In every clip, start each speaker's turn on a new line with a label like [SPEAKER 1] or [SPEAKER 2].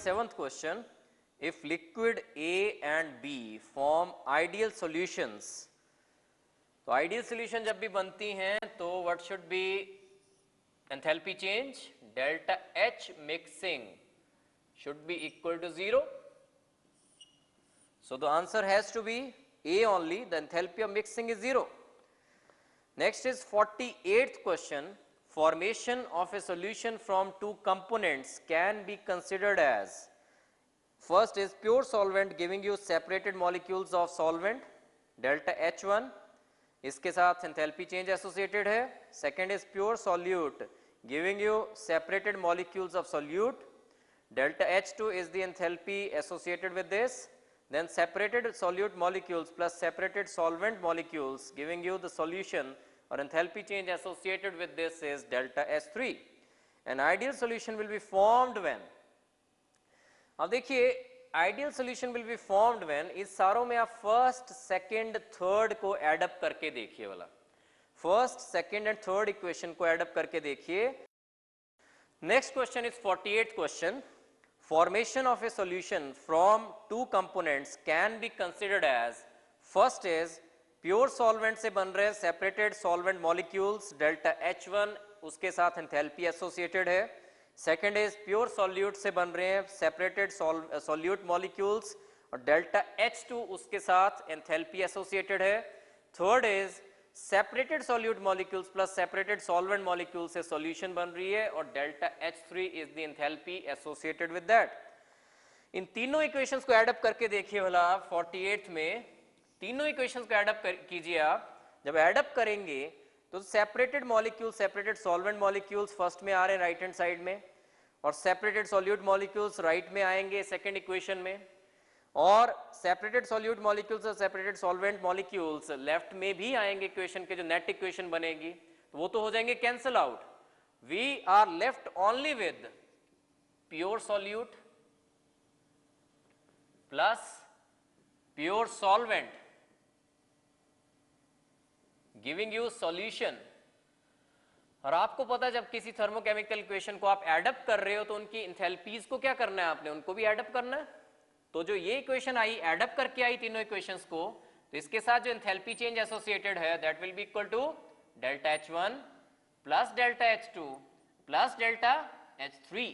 [SPEAKER 1] 7th question. If liquid A and B form ideal solutions, तो ideal solution जब भी बनती हैं तो what should be enthalpy change? Delta H mixing should be equal to 0. So the answer has to be A only. The enthalpy of mixing is 0. Next is 48th question. Formation of a solution from two components can be considered as, first is pure solvent giving you separated molecules of solvent delta H1, इसके साथ enthalpy change associated है. Second is pure solute giving you separated molecules of solute delta H2 is the enthalpy associated with this. Then separated solute molecules plus separated solvent molecules giving you the solution or enthalpy change associated with this is delta H3. An ideal solution will be formed when, अब देखिए ideal solution will be formed when, इस सारों में आप first, second, third को add up करके देखिए वाला, first, second and third equation को add up करके देखिए. Next question is 48th question. Formation of a solution from two components can be considered as, first is pure solvent से बन रहे separated solvent molecules delta H1 उसके साथ enthalpy associated है. Second is pure solute से बन रहे हैं सेपरेटेड सॉल्यूट मॉलिक्यूल्स और डेल्टा H2 उसके साथ एंथैल्पी एसोसिएटेड है. Third is separated solute molecules plus separated solvent molecule से सॉल्यूशन बन रही है और delta H3 is the enthalpy associated with that. इन तीनों इक्वेशंस को एड अप करके देखिए वाला 48th में तीनों इक्वेशंस को एडअप कीजिए. आप जब एडअप करेंगे तो separated molecules separated solvent molecules first में आ रहे हैं राइट हैंड साइड में और सेपरेटेड सॉल्यूट मॉलिक्यूल्स राइट में आएंगे सेकंड इक्वेशन में और सेपरेटेड सॉल्यूट मॉलिक्यूल्स और सेपरेटेड सॉल्वेंट मॉलिक्यूल्स लेफ्ट में भी आएंगे इक्वेशन के जो नेट इक्वेशन बनेगी तो वो तो हो जाएंगे cancel out. We are left only with pure solute plus pure solvent giving you solution. और आपको पता है जब किसी थर्मोकेमिकल इक्वेशन को आप एडअप कर रहे हो तो उनकी एंथैल्पीज को क्या करना है, आपने उनको भी एडअप करना है. तो जो ये इक्वेशन आई एडअप करके आई तीनों इक्वेशंस को, तो इसके साथ जो एंथैल्पी चेंज एसोसिएटेड है that will be equal to delta H1 plus delta H2 plus delta H3.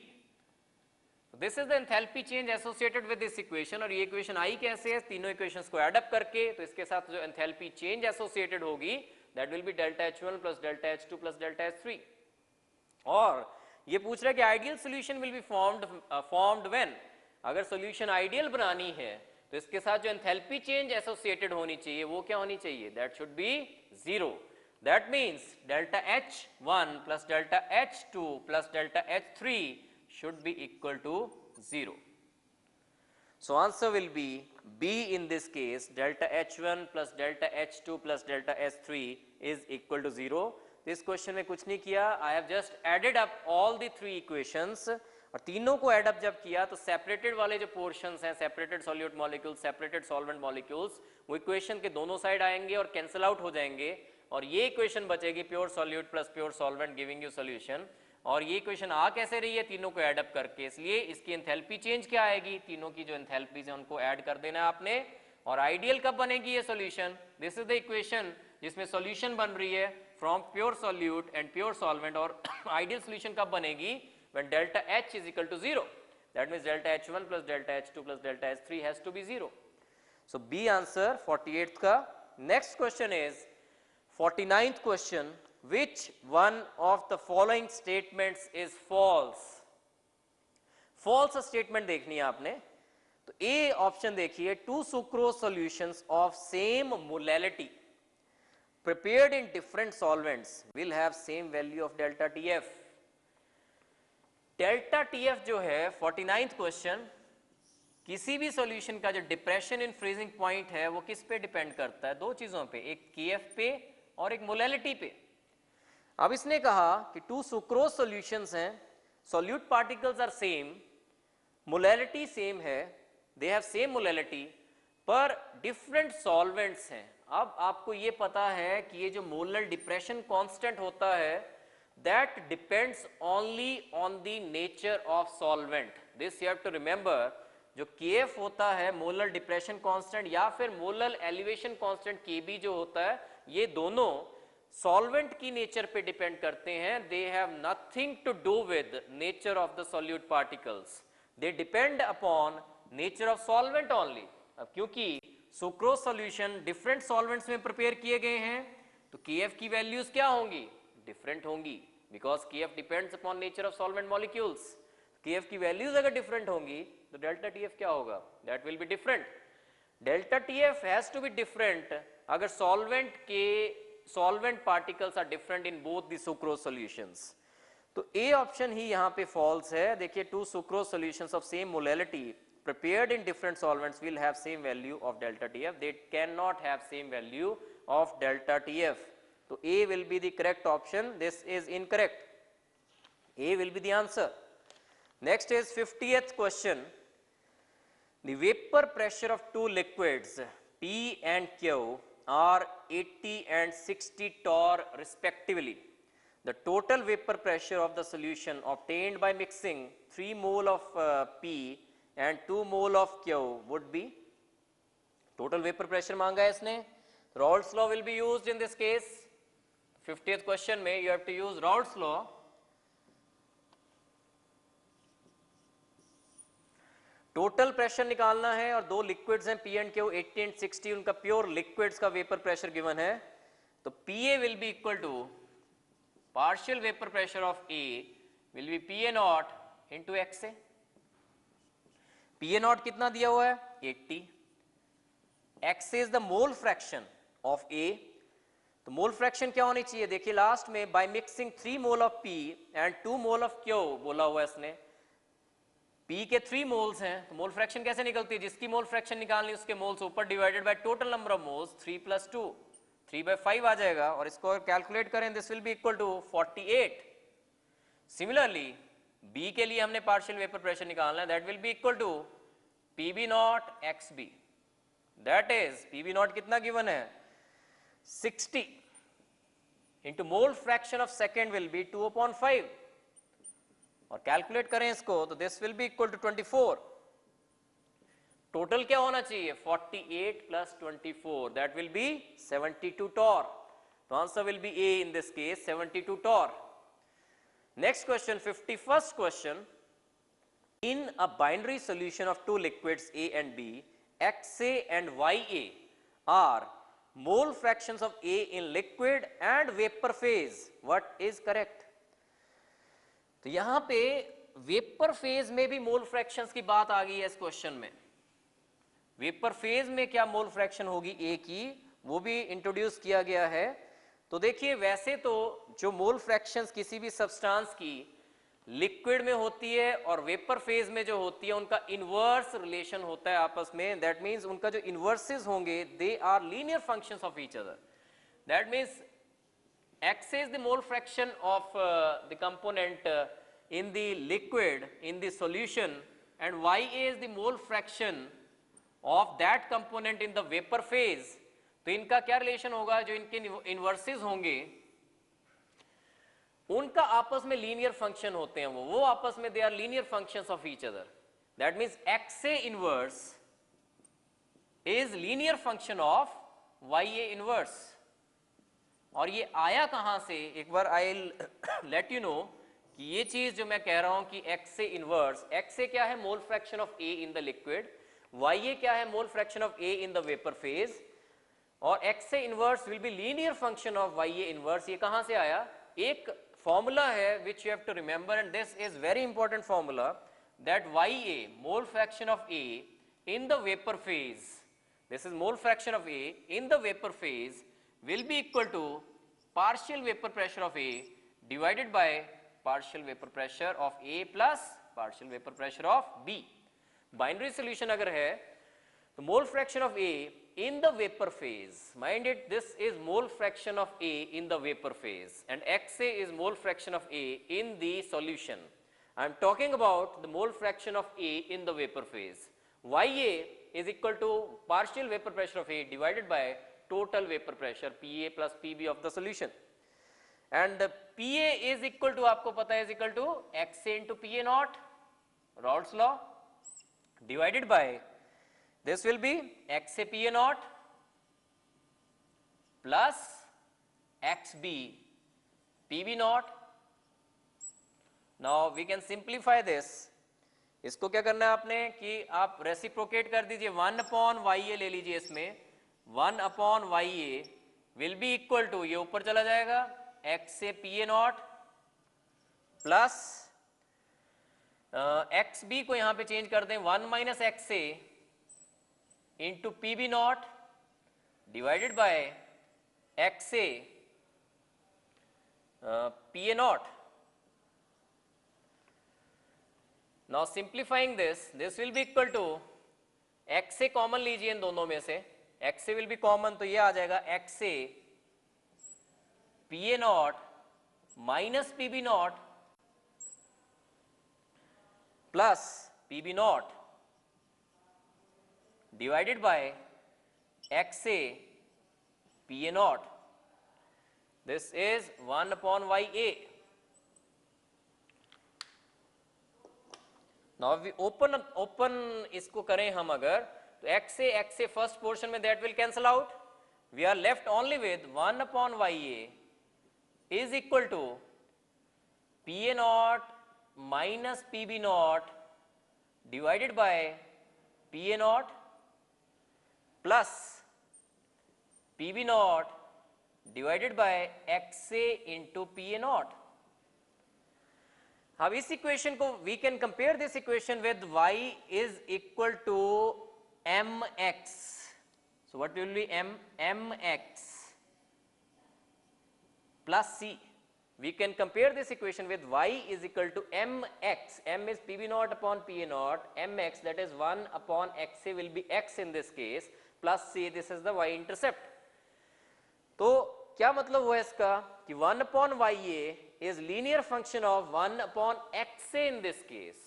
[SPEAKER 1] This is the enthalpy change associated with this equation. और ये इक्वेशन आई कैसे है, तीनों इक्वेशंस को एडअप करके, तो इसके साथ जो एंथैल्पी चेंज एसोसिएटेड होगी that will be delta H1 plus delta H2 plus delta H3. और ये पूछ रहा है कि ideal solution will be formed when. अगर सॉल्यूशन आइडियल बनानी है तो इसके साथ जो एंथैल्पी चेंज एसोसिएटेड होनी चाहिए वो क्या होनी चाहिए, that should B 0. That means delta H1 plus delta H2 plus delta H3 should be equal to 0. So answer will be B in this case. Delta H1 plus delta H2 plus delta H3 is equal to 0. This question में कुछ नहीं किया. I have just added up all the three equations. और तीनों को add up जब किया तो सेपरेटेड वाले जो पोर्शंस हैं separated solute molecules separated solvent molecules वो इक्वेशन के दोनों साइड आएंगे और कैंसिल आउट हो जाएंगे और ये इक्वेशन बचेगी pure solute plus pure solvent giving you solution. और ये इक्वेशन आ कैसे रही है, तीनों को ऐड अप करके, इसलिए इसकी एंथैल्पी चेंज क्या आएगी, तीनों की जो एंथैल्पीज है उनको ऐड कर देना है आपने. और आइडियल कब बनेगी ये solution, this is the equation जिसमें सॉल्यूशन बन रही है from pure solute and pure solvent. और आइडियल सॉल्यूशन कब बनेगी, when delta H is equal to 0. That means delta H1 plus delta H2 plus delta H3 has to be 0. So B answer 48th का. Next question is 49th question. Which one of the following statements is false? False statement देखनी है आपने. तो A option देखिए, two sucrose solutions of same molality prepared in different solvents will have same value of delta TF. Delta TF जो है 49th question, किसी भी solution का जो डिप्रेशन इन फ्रीजिंग पॉइंट है वो किस पे डिपेंड करता है, दो चीजों पे, एक KF पे और एक मोलैलिटी पे. अब इसने कहा कि टू सुक्रोज सॉल्यूशंस हैं, solute particles are same, molality same है, दे हैव सेम मोलैलिटी, पर डिफरेंट सॉल्वेंट्स हैं. अब आपको ये पता है कि ये जो मोलर डिप्रेशन कांस्टेंट होता है that depends only on the nature of solvent, this you have to remember, जो Kf होता है मोलर डिप्रेशन कांस्टेंट या फिर मोलर एलिवेशन कांस्टेंट Kb जो होता है, ये दोनों सॉल्वेंट की नेचर पे डिपेंड करते हैं. They have nothing to do with nature of the solute particles, they depend upon nature of solvent only. अब क्योंकि सुक्रोज सॉल्यूशन डिफरेंट सॉल्वेंट्स में प्रिपेयर किए गए हैं, तो Kf की वैल्यूज क्या होंगी, डिफरेंट होंगी, because Kf depends upon nature of solvent molecules. Kf की वैल्यूज अगर डिफरेंट होंगी तो डेल्टा Tf क्या होगा, that will be different. Delta Tf has to be different अगर solvent particles are different in both the sucrose solutions. तो A option ही यहाँ पे फॉल्स है. देखिए, two sucrose solutions of same molality prepared in different solvents will have same value of delta Tf. They cannot have same value of delta Tf. So A will be the correct option. This is incorrect. A will be the answer. Next is 50th question. The vapor pressure of two liquids P and Q are 80 and 60 torr respectively. The total vapor pressure of the solution obtained by mixing 3 mole of P and 2 mole of Q would be, total vapor pressure मांगा है इसने. Raoult's law will be used in this case. 50th question में you have to use Raoult's law. Total pressure निकालना है और दो liquids हैं P and Q, 80 and 60, उनका प्योर लिक्विड्स का वेपर प्रेशर गिवन है. तो PA will be equal to partial vapor pressure of A will be PA naught into XA. PA naught कितना दिया हुआ है, 80. XA is the mole fraction of A. तो mole fraction क्या होनी चाहिए, देखिए लास्ट में by mixing 3 mole of P and 2 mole of Q बोला हुआ है इसने. P के 3 मोल्स हैं, तो मोल फ्रैक्शन कैसे निकलती है, जिसकी मोल फ्रैक्शन निकालनी उसके मोल्स ऊपर divided by total number of moles, 3 + 2, 3/5 आ जाएगा. और इसको कैलकुलेट करें, this will be equal to 48. Similarly B के लिए हमने पार्शियल वेपर प्रेशर निकालना है, that will be equal to PB naught XB. That is PB naught कितना गिवन है, 60 into mole fraction of second will be 2/5. और calculate करें इसको तो this will be equal to 24. Total क्या होना चाहिए, 48 + 24, दैट विल बी 72 torr. तो answer will be A in this case, 72 torr. Next question, 51st question. In a binary solution of two liquids A and B, XA and YA are mole fractions of A in liquid and vapor phase. What is correct? तो यहां पे vapour phase में भी मोल fractions की बात आ गई है इस क्वेश्चन में. वेपर फेज में क्या मोल फ्रैक्शन होगी A की, वो भी इंट्रोड्यूस किया गया है. तो देखिए, वैसे तो जो मोल फ्रैक्शंस किसी भी सब्सटेंस की लिक्विड में होती है और वेपर फेज में जो होती है, उनका इनवर्स रिलेशन होता है आपस में. दैट मीन्स उनका जो इनवर्सेस होंगे, they are linear functions of each other. That means XA is the mole fraction of the component in the liquid in the solution, and YA is the mole fraction of that component in the vapor phase. तो इनका क्या relation होगा, जो इनके inverses होंगे उनका आपस में लीनियर फंक्शन होते हैं, वो आपस में they are linear functions of each other. That means XA inverse is linear function of YA inverse. और ये आया कहां से, एक बार आई लेट यू नो कि ये चीज जो मैं कह रहा हूं कि XA इनवर्स, XA क्या है, mole fraction of A in the liquid, YA क्या है, mole fraction of A in the vapour phase, और XA inverse will be linear function of YA inverse. ये कहां से आया, एक फॉर्मूला है which you have to remember, and this is very important formula, that YA mole fraction of A in the vapour phase, this is mole fraction of A in the vapour phase will be equal to partial vapor pressure of A divided by partial vapor pressure of A plus partial vapor pressure of B. Binary solution अगर है तो mole fraction of A in the vapor phase, mind it, this is mole fraction of A in the vapor phase, and XA is mole fraction of A in the solution. I am talking about the mole fraction of A in the vapor phase. YA is equal to partial vapor pressure of A divided by total vapor pressure PA plus PB of the solution, and the PA is equal to, आपको पता है, is equal to XA into PA naught. Raoult's law, divided by this will be XA PA naught plus XB PB naught. Now we can simplify this. इसको क्या करना है आपने कि आप रेसिप्रोकेट कर दीजिए, 1 अपॉन वाई ए ले लीजिए, इसमें 1 upon Y A will be equal to, ये ऊपर चला जाएगा, X A P A naught plus X B को यहां पे चेंज कर दें, 1 minus X A into P B naught divided by X A P A naught. Now simplifying this will be equal to X A common लीजिए इन दोनों में से, X A will be common, तो ये आ जाएगा X A P A naught minus P B naught plus P B naught divided by X A P A naught. This is 1 upon Y A. Now we open इसको करें हम अगर, तो x a first portion में that will cancel out. We are left only with 1 upon y a is equal to p a naught minus p b naught divided by p a naught plus p b naught divided by x a into p a naught. अब इस equation को we can compare this equation with y is equal to mx. So what will be mx plus c. We can compare this equation with y is equal to mx. m is pb naught upon pa naught. mx that is 1 upon xa will be x in this case plus c, this is the y intercept. तो क्या मतलब हुआ इसका कि 1 upon ya is linear function of 1 upon xa in this case,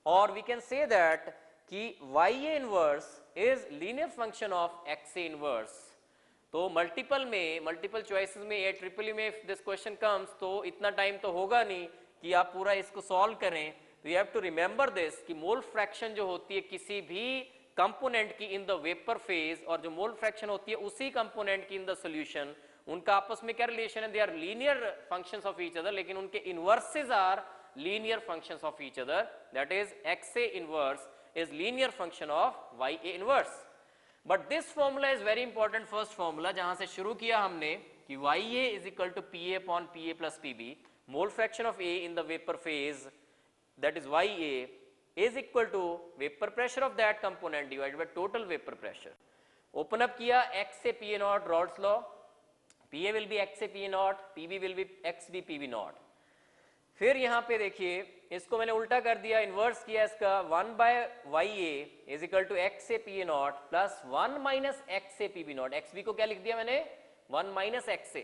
[SPEAKER 1] or we can say that कि ya inverse is linear function of xa inverse. तो multiple choices में या ट्रिपल में if this question comes, तो इतना time तो होगा नहीं कि आप पूरा इसको सॉल्व करें. तो you have to remember this कि मोल फ्रैक्शन जो होती है किसी भी कंपोनेंट की इन द वेपर फेज, और जो मोल फ्रैक्शन होती है उसी कंपोनेंट की इन द सॉल्यूशन, उनका आपस में क्या रिलेशन है, they are linear functions of each other, लेकिन उनके inverses are linear functions of each other. That is X A inverse is linear function of Y A inverse. But this formula is very important, first formula जहां से शुरू किया हमने कि Y A is equal to P A upon P A plus P B. Mole fraction of A in the vapour phase, that is Y A is equal to vapour pressure of that component divided by total vapour pressure. Open up किया X A P A not, Raoult's law, PA will be XA PA naught, PB will be XB PB naught. फिर यहाँ पे देखिए इसको मैंने उल्टा कर दिया, इन्वर्स किया इसका, 1 by YA is equal to XA PA naught plus 1 minus XA PB naught. XB को क्या लिख दिया मैंने, 1 minus XA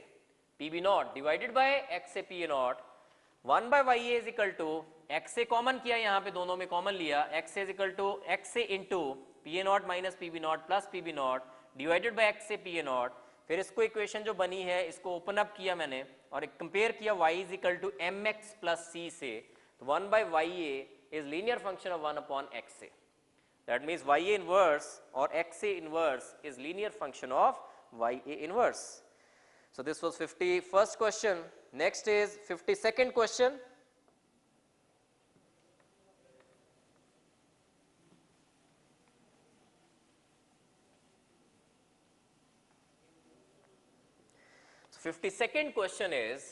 [SPEAKER 1] PB naught divided by XA PA naught. 1 by YA is equal to XA common किया, यहाँ पे दोनों में कॉमन लिया, XA is equal to XA into PA naught minus PB naught plus PB naught divided by XA PA naught. फिर इसको equation जो बनी है इसको ओपन अप किया मैंने और कंपेयर किया y is equal to mx plus c से, तो 1 by ya is linear function of 1 upon xa. That means ya inverse और xa inverse is linear function of ya inverse. So this was 51st question. Next is 52nd question. So 52nd question is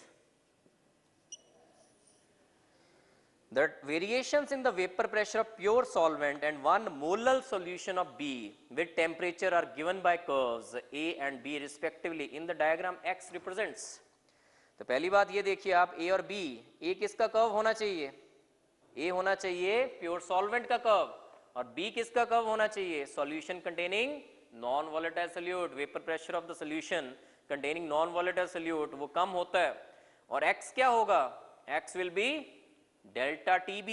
[SPEAKER 1] that variations in the vapor pressure of pure solvent and 1 molar solution of B with temperature are given by curves A and B respectively in the diagram X represents. तो पहली बात ये देखिए आप A और B, A किसका curve होना चाहिए, A होना चाहिए प्योर सॉल्वेंट का कर्व, और B किसका कर्व होना चाहिए, solution containing non volatile solute. Vapour pressure of the solution containing non volatile solute वो कम होता है, और X क्या होगा, X will be delta TB.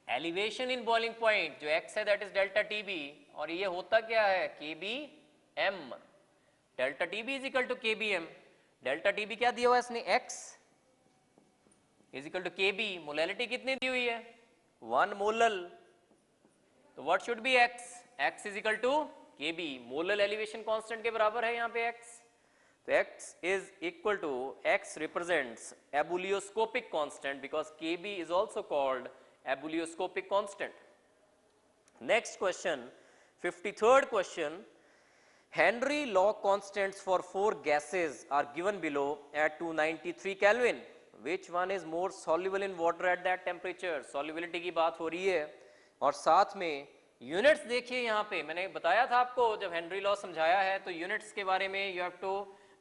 [SPEAKER 1] Elevation in boiling point जो X है दैट इज डेल्टा TB, और ये होता क्या है KBM. Delta TB is equal to KBM. Delta TB क्या दिया हुआ है इसने, X, is equal to K B, molality कितनी दी हुई है 1 मोलल, तो what should be x, x is equal to K B, molal elevation constant के बराबर है यहाँ पे x, तो x is equal to, x represents ebullioscopic constant because kb is also called ebullioscopic constant. Next question, 53rd question, Henry law constants for 4 gases are given below at 293 Kelvin. Which one is more soluble in water at that temperature? Solubility की बात हो रही है और साथ में units देखिए यहाँ पे मैंने बताया था आपको जब हेनरी लॉ समझाया है तो यूनिट्स के बारे में you have to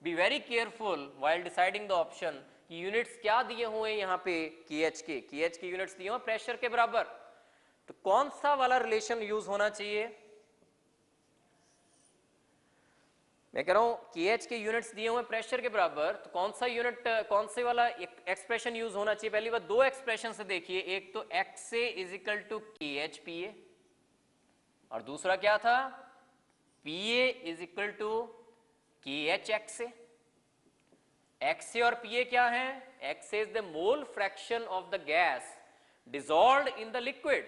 [SPEAKER 1] be very careful while deciding the option कि यूनिट्स क्या दिए हुए हैं यहाँ पे KH के यूनिट्स दिए हुए प्रेशर के बराबर, तो कौन सा वाला रिलेशन यूज होना चाहिए, मैं कह रहा हूं KH के यूनिट्स दिए हुए प्रेशर के बराबर, तो कौन सा यूनिट कौन से वाला एक्सप्रेशन यूज होना चाहिए, पहली बात दो एक्सप्रेशन से देखिए, एक तो XA is equal to KH PA और दूसरा क्या था PA is equal to KH XA. XA और PA क्या है, XA is the mole fraction of the gas dissolved in the liquid,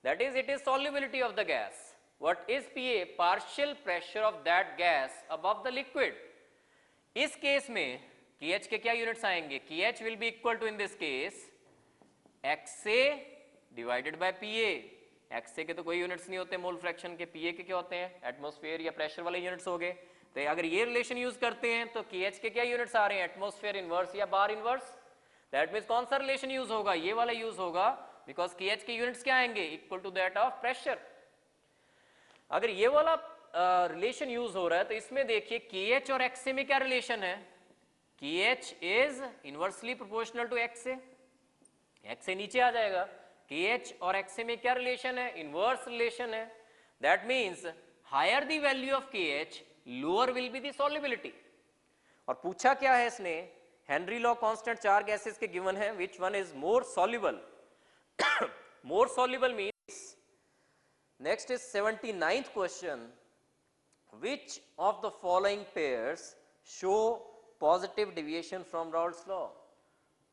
[SPEAKER 1] that is it is solubility of the gas. What is PA? Partial pressure of that gas above the liquid. इस case में KH के क्या units आएंगे, KH will be equal to in this case XA divided by PA. XA के तो कोई units नहीं होते मोल फ्रैक्शन के, PA के क्या होते हैं एटमॉस्फेयर या प्रेशर वाले यूनिट्स हो गए. तो अगर ये रिलेशन यूज करते हैं तो KH के क्या यूनिट्स आ रहे हैं एटमॉस्फेयर इनवर्स या बार इनवर्स, दैट मीन्स कौन सा रिलेशन यूज होगा, ये वाला यूज होगा बिकॉज KH के यूनिट्स क्या आएंगे equal to that of pressure. अगर ये वाला रिलेशन यूज हो रहा है तो इसमें देखिए KH और XA में क्या रिलेशन है, KH is inversely proportional to XA, XA नीचे आ जाएगा, KH और XA में क्या रिलेशन है, इनवर्स रिलेशन है, that means higher the value of KH lower will be the solubility. और पूछा क्या है इसने, हेनरी लॉ कांस्टेंट 4 गैसेस के गिवन है, which one is more soluble, more soluble means. Next is 79th question. Which of the following pairs show positive deviation from Raoult's law?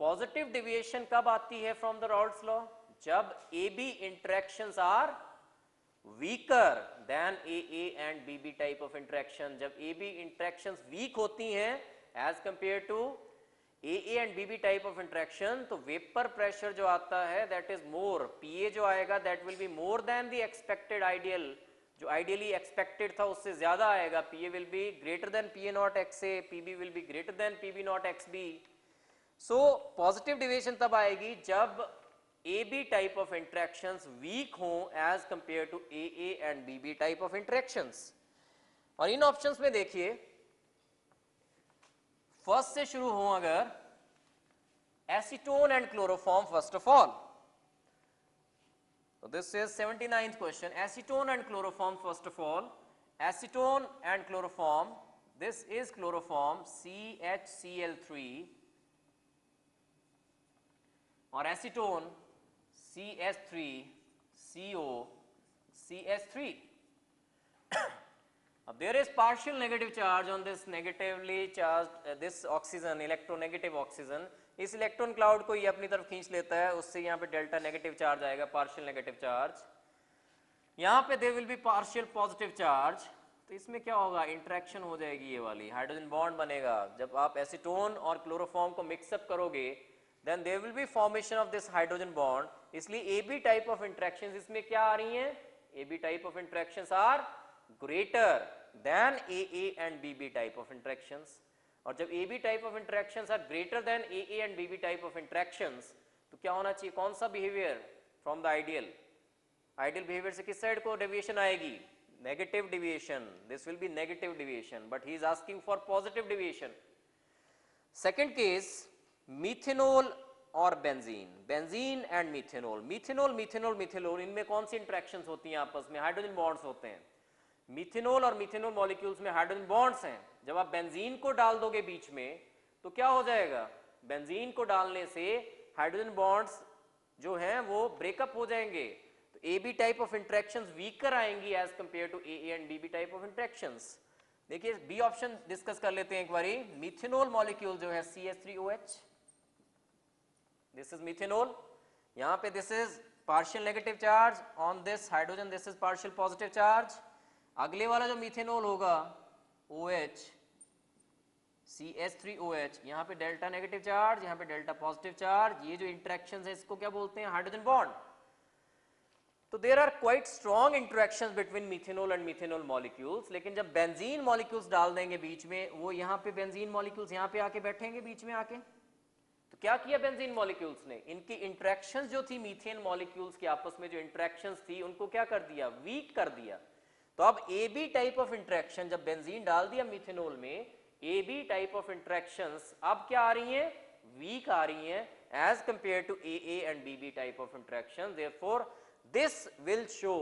[SPEAKER 1] Positive deviation कब आती है from the Raoult's law? जब AB interactions are weaker than AA and BB type of interaction. जब AB interactions weak होती हैं as compared to AA and BB type of interaction, तो vapor pressure जो आता है that is more, PA जो आएगा that will be more than the expected ideal, जो ideally expected था उससे ज़्यादा आएगा, PA will be greater than PA naught XA, PB will be greater than PB naught XB. So positive deviation तब आएगी जब AB type of interactions weak हों as compared to AA and BB type of interactions. और इन options में देखिए first से शुरू हो, अगर acetone and chloroform first of all, तो this is 79th question, acetone and chloroform first of all, acetone and chloroform, this is chloroform CHCl3 और acetone CH3COCH3. There is partial negative charge on this negatively charged this oxygen, electronegative oxygen. इस electron cloud को ये अपनी तरफ खींच लेता है, उससे यहाँ पे डेल्टा नेगेटिव चार्ज आएगा, पार्शियल नेगेटिव चार्ज. यहाँ पे there will be partial positive charge. तो इसमें क्या होगा, इंटरेक्शन हो जाएगी, ये वाली हाइड्रोजन बॉन्ड बनेगा. जब आप एसीटोन और क्लोरोफॉर्म को मिक्सअप करोगे then there will be formation of this hydrogen bond. इसलिए AB type of interactions इसमें क्या आ रही हैं, AB type of interactions are greater than AA and BB type of interactions. और जब AB type of interactions are greater than AA and BB type of interactions, तो क्या होना चाहिए, कौन सा behavior from the ideal, ideal behavior से किस साइड को deviation आएगी, negative deviation. This will be negative deviation, but he is asking for positive deviation. Second case, methanol और benzene, benzene and methanol, methanol methanol methanol, इनमें कौन सी interactions होती हैं आपस में, हाइड्रोजन बॉन्ड्स होते हैं. मिथेनॉल और मिथेनॉल मॉलिक्यूल्स में हाइड्रोजन बॉन्ड्स हैं. जब आप बेंजीन को डाल दोगे बीच में तो क्या हो जाएगा, बेंजीन को डालने से हाइड्रोजन बॉन्ड्स जो हैं वो ब्रेकअप हो जाएंगे. तो AB type of interactions weaker आएंगी as compare to AA and BB type of interactions. देखिए बी ऑप्शन डिस्कस कर लेते हैं एक बारी. मिथेनॉल मॉलिक्यूल जो है CH3OH, दिस इज मिथेनॉल, यहाँ पे this is partial negative charge on this hydrogen, this is partial positive charge. अगले वाला जो मिथेनॉल होगा OH CH3OH, यहाँ पे डेल्टा नेगेटिव चार्ज, यहाँ पे डेल्टा पॉजिटिव चार्ज, ये जो इंटरेक्शंस है इसको क्या बोलते हैं, हाइड्रोजन बॉन्ड। तो there are quite strong interactions between methanol and methanol molecules, लेकिन जब बेंजीन मॉलिक्यूल्स डाल देंगे बीच में, वो यहाँ पे बेंजीन मॉलिक्यूल्स यहाँ पे आके बैठेंगे बीच में आके, तो क्या किया बेंजीन मॉलिक्यूल्स ने, इनकी इंटरेक्शंस जो थी मीथेन मॉलिक्यूल्स की आपस में जो इंटरेक्शंस थी उनको क्या कर दिया, वीक कर दिया। तो अब AB टाइप ऑफ इंटरेक्शन जब बेंजीन डाल दिया मिथेनॉल में, AB टाइप ऑफ इंटरेक्शंस अब क्या आ रही हैं, वीक आ रही हैं as compare to AA and BB type of interaction. Therefore this will show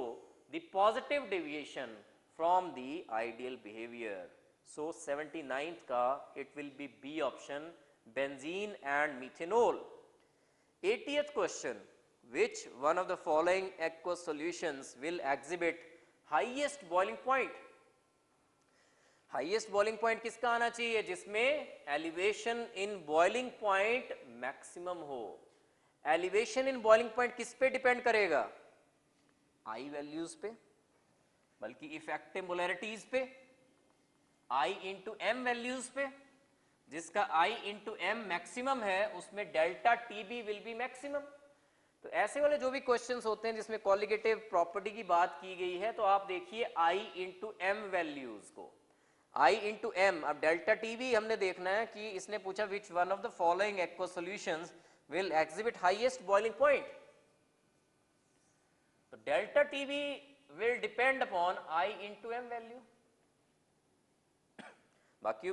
[SPEAKER 1] the positive deviation from the ideal behavior. So 79th का it will be B option, benzene and methanol. 80th question, which one of the following aqueous solutions will exhibit highest boiling point? Highest boiling point किसका आना चाहिए, जिसमें elevation in boiling point maximum हो। Elevation in boiling point किस पे depend करेगा, आई values पे, बल्कि इफेक्टिव मोलैरिटीज पे, I इंटू एम वैल्यूज पे। जिसका I इंटू एम मैक्सिमम है उसमें delta TB will be maximum. तो ऐसे वाले जो भी क्वेश्चंस होते हैं जिसमें कॉलिगेटिव प्रॉपर्टी की बात की गई है, तो आप देखिए I इंटू एम वैल्यूज को, I इंटू एम। अब डेल्टा TB हमने देखना है कि इसने पूछा which one of the following aqueous solutions will exhibit highest boiling point. तो delta TB will depend upon I into m value. बाकी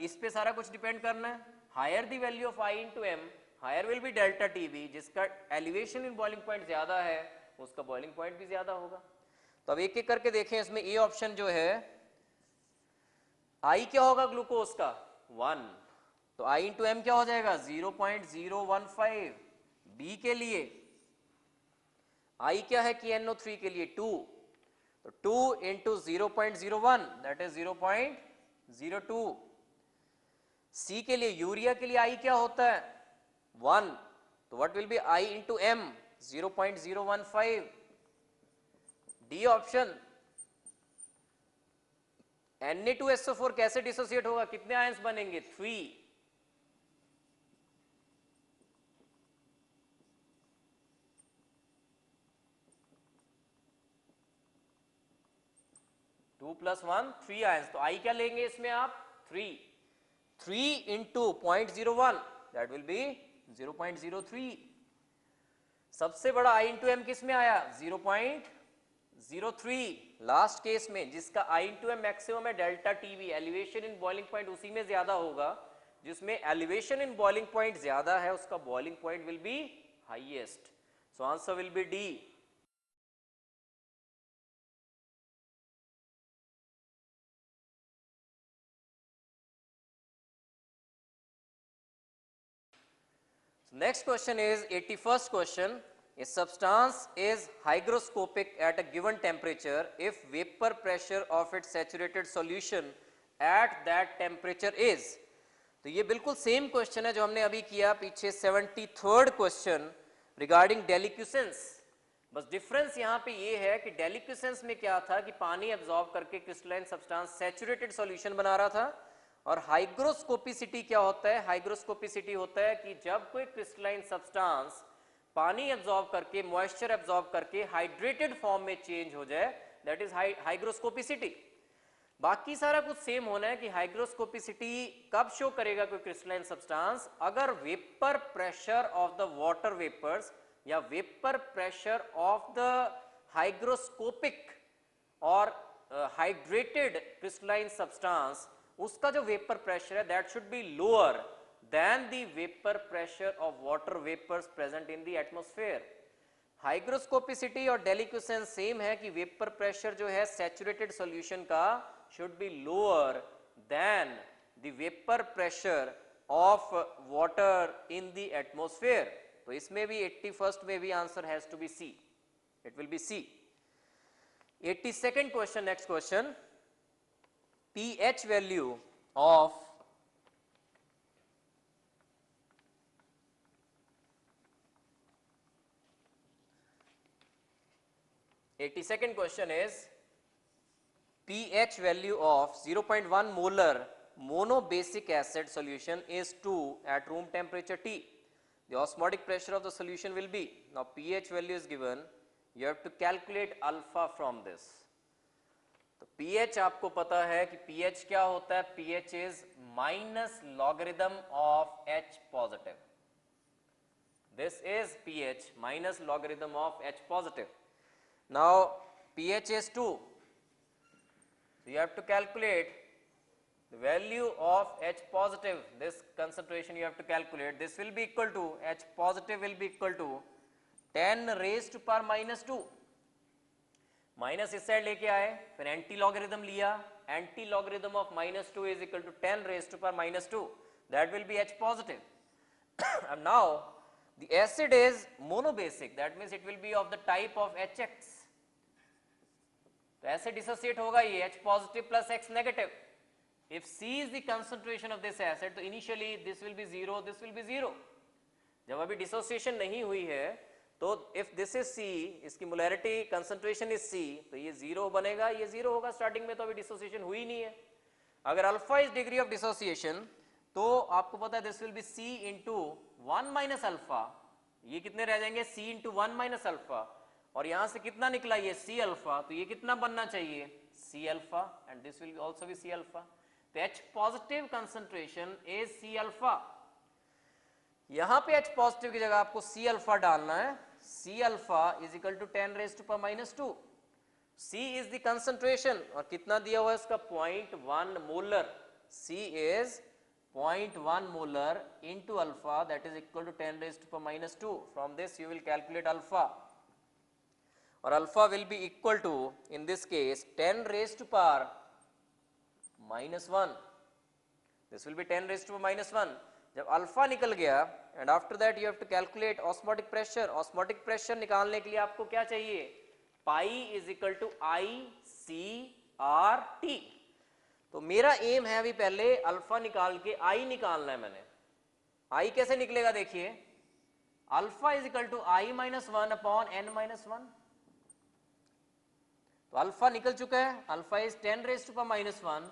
[SPEAKER 1] इस पे सारा कुछ डिपेंड करना है। Higher the value of I into m, higher will be delta TB। जिसका elevation in boiling point ज्यादा है उसका बॉइलिंग पॉइंट भी ज्यादा होगा। तो अब एक एक करके देखें, इसमें ए ऑप्शन जो है I क्या होगा ग्लूकोज का 1, तो I into m क्या हो जाएगा 0.015। बी के लिए I क्या है कि NO3 के लिए 2, तो 2 इंटू 0.01 दैट इज 0.02। C के लिए यूरिया के लिए I क्या होता है 1, तो what will be I into M 0.015। D option Na2SO4 कैसे डिसोसिएट होगा, कितने आयंस बनेंगे 3। 2 + 1 3 आयंस, तो I क्या लेंगे इसमें आप 3 इंटू 0.01 दैट विल बी 0.03। सबसे बड़ा I इंटू एम किस में आया 0.03 लास्ट केस में। जिसका I इंटू एम मैक्सिमम है delta TB, elevation in boiling point उसी में ज्यादा होगा। जिसमें एलिवेशन इन बॉइलिंग पॉइंट ज्यादा है उसका boiling point will B highest. So answer will be D. Next question is 81st question. A substance is hygroscopic at a given temperature if vapor pressure of its saturated solution at that temperature is. तो ये बिल्कुल same question है जो हमने अभी किया पीछे 73rd question regarding डेलिक्यूसेंस। बस डिफरेंस यहाँ पे ये है कि डेलिक्यूसेंस में क्या था कि पानी एब्जॉर्ब करके क्रिस्टलाइन सब्सटेंस सैचुरेटेड सॉल्यूशन बना रहा था, और हाइग्रोस्कोपिसिटी क्या होता है, हाइग्रोस्कोपिसिटी होता है कि जब कोई क्रिस्टलाइन सब्सटेंस पानी एब्जॉर्ब करके मॉइस्चर एब्जॉर्ब करके हाइड्रेटेड फॉर्म में चेंज हो जाए, दैट इज हाइग्रोस्कोपिसिटी। बाकी सारा कुछ सेम होना है कि हाइग्रोस्कोपिसिटी कब शो करेगा कोई क्रिस्टलाइन सब्सटेंस, अगर vapour pressure of the water vapours या vapour pressure of the hygroscopic और हाइड्रेटेड क्रिस्टलाइन सब्सटेंस, उसका जो वेपर प्रेशर है that should be lower than the vapour pressure of water vapours present in the atmosphere. Hygroscopicity और deliquescence same है कि vapour pressure जो है सैचुरेटेड सॉल्यूशन का should be lower than the vapour pressure of water in the atmosphere. तो इसमें भी 81st में भी answer has to be C, it will be C. 82nd question, next question, pH value of 82nd question is pH value of 0.1 molar monobasic acid solution is 2 at room temperature T. The osmotic pressure of the solution will be, now pH value is given, you have to calculate alpha from this. तो pH आपको पता है कि pH क्या होता है, pH is minus logarithm of H positive. This is pH minus logarithm of H positive. Now pH is 2, so you have to calculate the value of H positive, this concentration you have to calculate. This will be equal to, H positive will be equal to 10 raised to power minus 2. Minus इस side लेके आए, फिर anti logarithm लिया, anti logarithm of minus 2 is equal to 10 raise to power minus 2, that will be H positive. And now the acid is monobasic, that means it will be of the type of HX. तो ऐसे dissociate होगा ये H positive plus X negative. If C is the concentration of this acid, तो initially this will be 0, this will be 0. जब अभी dissociation नहीं हुई है तो if this is C, इसकी मोलैरिटी कंसंट्रेशन इज C, तो ये 0 बनेगा, ये 0 होगा स्टार्टिंग में, तो अभी डिसोसिएशन हुई नहीं है. अगर alpha is degree of dissociation तो आपको पता है this will B C into 1 minus alpha, ये कितने रह जाएंगे C इंटू 1 माइनस अल्फा, और यहां से कितना निकला ये C अल्फा, तो ये कितना बनना चाहिए C alpha, and this will also be C alpha. तो H positive concentration is C alpha. यहां पे H पॉजिटिव की जगह आपको C अल्फा डालना है. C alpha is equal to 10 raise to power minus 2. C is the concentration, और कितना दिया हुआ है इसका 0.1 molar. C is 0.1 molar into alpha, that is equal to 10 raise to power minus 2. From this you will calculate alpha, और alpha will be equal to in this case 10 raise to power minus 1. This will be 10 raise to minus 1. जब alpha निकल गया, and after that you have to calculate osmotic pressure. Osmotic pressure निकालने के लिए आपको क्या चाहिए, pi is equal to ICRT. तो मेरा एम है अभी पहले अल्फा निकाल के I निकालना है मैंने. I कैसे निकलेगा देखिए, alpha is equal to I minus 1 upon N minus 1. तो अल्फा निकल चुका है, alpha is 10 raise to power minus 1.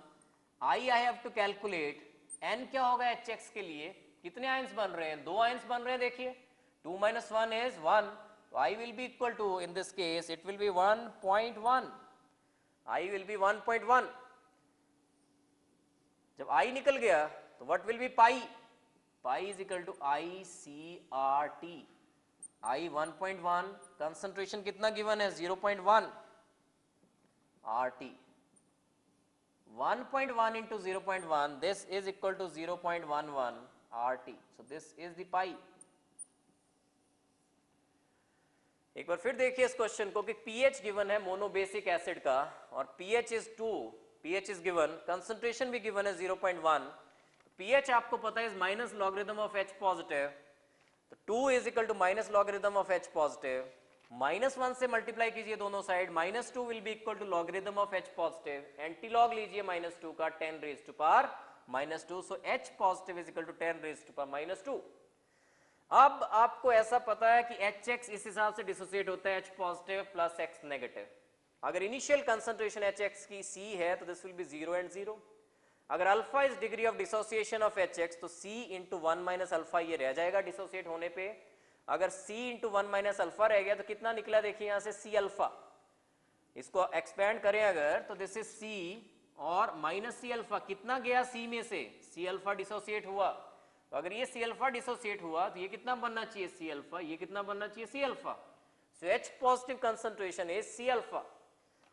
[SPEAKER 1] I have to calculate N क्या होगा HX के लिए, कितने आयंस बन रहे हैं, 2 आयंस बन रहे हैं देखिए, 2 माइनस 1 इज 1, तो I will be equal to, in this case it will be 1.1. I will be 1.1. जब I निकल गया तो what will be pi, pi is equal to ICRT. I 1.1, concentration कितना गिवन है 0.1, RT 1.1 into 0.1, this is equal to 0.11 RT. So this is the pi. एक बार फिर देखिए इस क्वेश्चन को कि pH गिवन है मोनोबेसिक एसिड का, और pH is 2, pH is given, concentration भी गिवन है 0.1. pH आपको पता है is minus logarithm of H positive, तो 2 is equal to minus logarithm of H positive. -1 से मल्टीप्लाई कीजिए दोनों side, -2 will be equal to logarithm of H positive, anti log लीजिए -2 का 10 raise to power -2. So H positive is equal to 10 raise to power -2. अब आपको ऐसा पता है कि HX इस हिसाब से डिसोसिएट होता है H positive plus X negative. अगर इनिशियल कंसंट्रेशन HX की C है तो दिस विल बी 0 एंड 0. अगर alpha is degree of dissociation of HX तो C इंटू 1 माइनस अल्फा ये रह जाएगा डिसोसिएट होने पे. अगर C इंटू 1 माइनस अल्फा रह गया तो कितना निकला देखिए यहां से C अल्फा. इसको एक्सपेंड करें अगर तो दिस इज C और माइनस C अल्फा, कितना गया C में से, C अल्फा डिसोसिएट हुआ. तो अगर ये C अल्फा डिसोसिएट हुआ तो ये कितना बनना चाहिए C अल्फा, ये कितना बनना चाहिए C alpha. So H positive concentration is C alpha,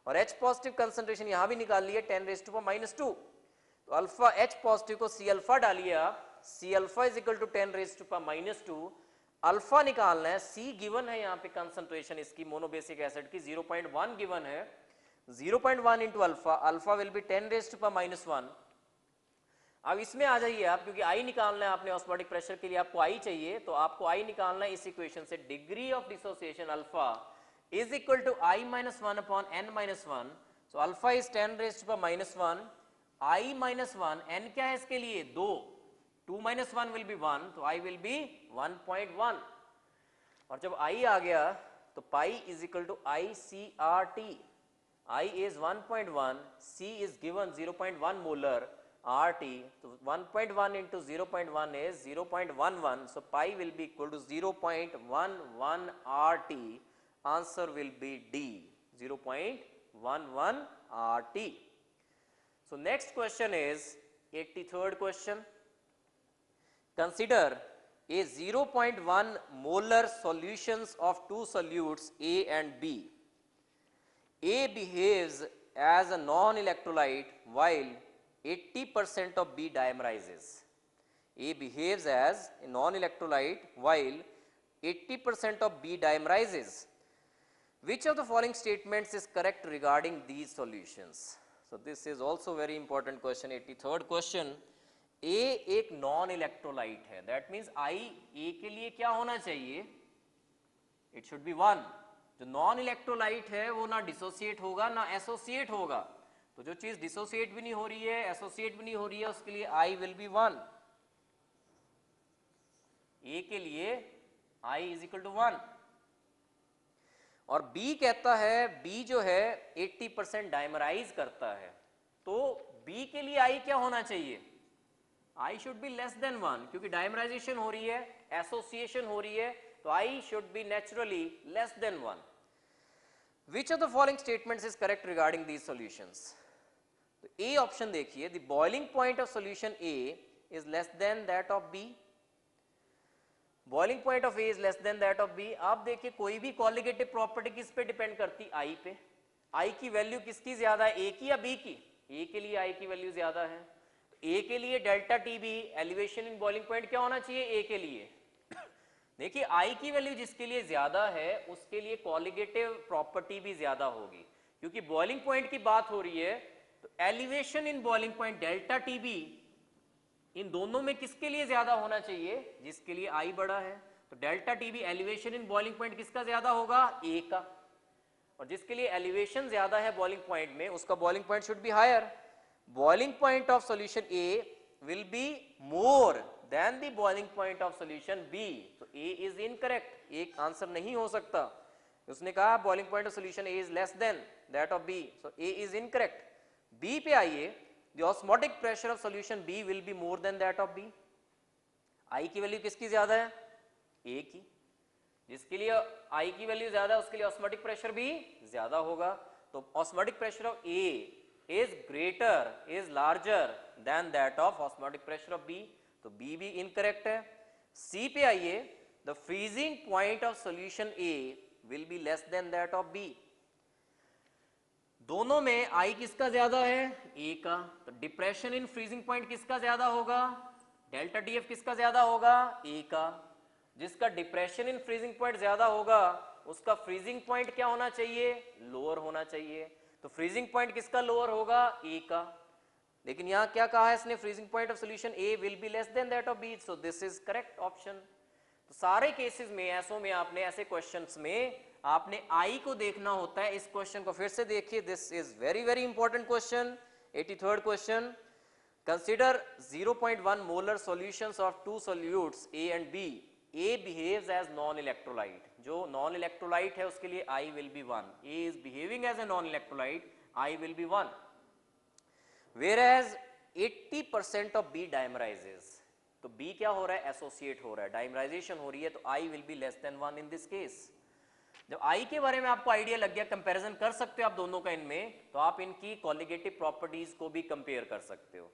[SPEAKER 1] और H पॉजिटिव कंसंट्रेशन यहां भी निकाल लिए 10 रेज टू पावर -2. तो अल्फा H पॉजिटिव को C अल्फा डालिए आप, C alpha is equal to 10 raise to power -2. Alpha निकालना है, C गिवन है यहाँ पे कंसंट्रेशन इसकी मोनोबेसिक एसिड की 0.1 गिवन है. 0.1 into alpha, alpha will be 10 raise to power -1. अब इसमें आ जाइए आप, क्योंकि I निकालना है आपने ऑस्मोटिक प्रेशर के लिए, आपको I चाहिए, तो आपको I निकालना है इस इक्वेशन से. Degree of dissociation alpha is equal to I minus 1 upon N minus 1. So alpha is 10 raise to power -1, I minus 1, N क्या है इसके लिए 2, 2 माइनस 1 विल बी 1, तो I विल बी 1.1. और जब I आ गया तो pi is equal to I C R T. I is 1.1, C is given 0.1 molar, RT, so 1.1 into 0.1 is 0.11, so pi will be equal to 0.11 RT, answer will be D, 0.11 RT. So next question is 83rd question. Consider a 0.1 molar solutions of two solutes A and B. A behaves as a non-electrolyte while 80% of B dimerizes. A behaves as a non-electrolyte while 80% of B dimerizes. Which of the following statements is correct regarding these solutions? So this is also very important question, 83rd question. A एक non-electrolyte है, that means I A के लिए क्या होना चाहिए? It should be 1. जो non electrolyte है वो ना डिसोसिएट होगा ना एसोसिएट होगा, तो जो चीज डिसोसिएट भी नहीं हो रही है एसोसिएट भी नहीं हो रही है उसके लिए आई विल बी 1. ए के लिए आई इज इक्वल टू 1. और बी कहता है बी जो है 80% डाइमराइज करता है, तो बी के लिए आई क्या होना चाहिए? I should be less then 1, क्योंकि डाइमराइजेशन हो रही है एसोसिएशन हो रही है, तो I should be naturally less than 1. Which of the following statements is correct regarding these solutions? तो A option देखिए, the boiling point of solution A is less than that of B. Boiling point of A is less than that of B. आप देखिए कोई भी colligative property किस पे depend करती? I पे. I की वैल्यू किसकी ज्यादा है, A की या B की? A के लिए I की वैल्यू ज्यादा है. A के लिए delta TB elevation in boiling point क्या होना चाहिए? A के लिए. देखिए I की वैल्यू जिसके लिए ज्यादा है उसके लिए कॉलिगेटिव प्रॉपर्टी भी ज्यादा होगी, क्योंकि बॉइलिंग पॉइंट की बात हो रही है, तो elevation in boiling point delta TB इन दोनों में किसके लिए ज्यादा होना चाहिए? जिसके लिए I बड़ा है. तो delta TB elevation in boiling point किसका ज्यादा होगा? A का. और जिसके लिए एलिवेशन ज्यादा है बॉइलिंग पॉइंट में उसका boiling point should be higher. Boiling point of solution A will be more than the boiling point of solution B. So A is incorrect. एक आंसर नहीं हो सकता. उसने कहा boiling point of solution A is less than that of B. So A is incorrect. B पे आइए, the osmotic pressure of solution B will be more than that of B. I की value किसकी ज्यादा है? A की. जिसके लिए I की वैल्यू ज्यादा है उसके लिए osmotic pressure भी ज्यादा होगा. तो osmotic pressure of A is greater, is larger than that of osmotic pressure of B. तो B भी incorrect है. C पे आइए, the freezing point of solution A will be less than that of B. दोनों में I किसका ज्यादा है? A का. तो डिप्रेशन इन फ्रीजिंग पॉइंट किसका ज्यादा होगा? डेल्टा DF किसका ज्यादा होगा? A का. जिसका डिप्रेशन इन फ्रीजिंग पॉइंट ज्यादा होगा उसका फ्रीजिंग पॉइंट क्या होना चाहिए? लोअर होना चाहिए. तो फ्रीजिंग पॉइंट किसका लोअर होगा? A का. लेकिन यहां क्या कहा है इसने? Freezing point of solution A will be less than that of B. So this is correct option. तो सारे केसेस में ऐसों में आपने ऐसे क्वेश्चंस में आपने I को देखना होता है. इस क्वेश्चन को फिर से देखिए, this is very very important question. 83rd question. Consider 0.1 molar solutions of two solutes A and B. A behaves as non-electrolyte. जो non-electrolyte है उसके लिए I will be 1. A is behaving as a non-electrolyte, I will be 1. Whereas 80% of B dimerizes. तो B क्या हो रहा है? Associate हो रहा है, डाइमराइजेशन हो रही है, तो I will be less than 1 in this case. जब I के बारे में आपको आइडिया लग गया, कंपैरिजन कर सकते हो आप दोनों का इनमें, तो आप इनकी कॉलिगेटिव प्रॉपर्टीज को भी कंपेयर कर सकते हो.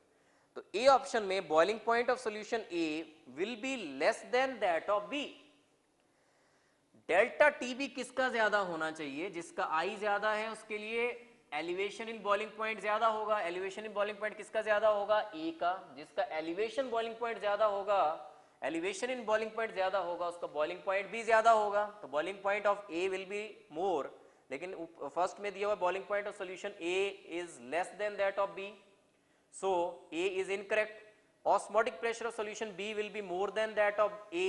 [SPEAKER 1] तो A ऑप्शन में boiling point of solution A will be less than that of B. Delta TB किसका ज्यादा होना चाहिए? जिसका I ज्यादा है उसके लिए एलिवेशन इन बॉइलिंग पॉइंट ज्यादा होगा. एलिवेशन इन बॉइलिंग पॉइंट किसका ज्यादा होगा? A का. जिसका एलिवेशन बॉइलिंग पॉइंट ज्यादा होगा, एलिवेशन इन बॉइलिंग पॉइंट ज्यादा होगा, उसका बॉइलिंग पॉइंट भी ज्यादा होगा. तो boiling point of A will be more, लेकिन फर्स्ट में दिया हुआ boiling point of solution A is less than that of B. So A is incorrect. Osmotic pressure of solution B will be more than that of A.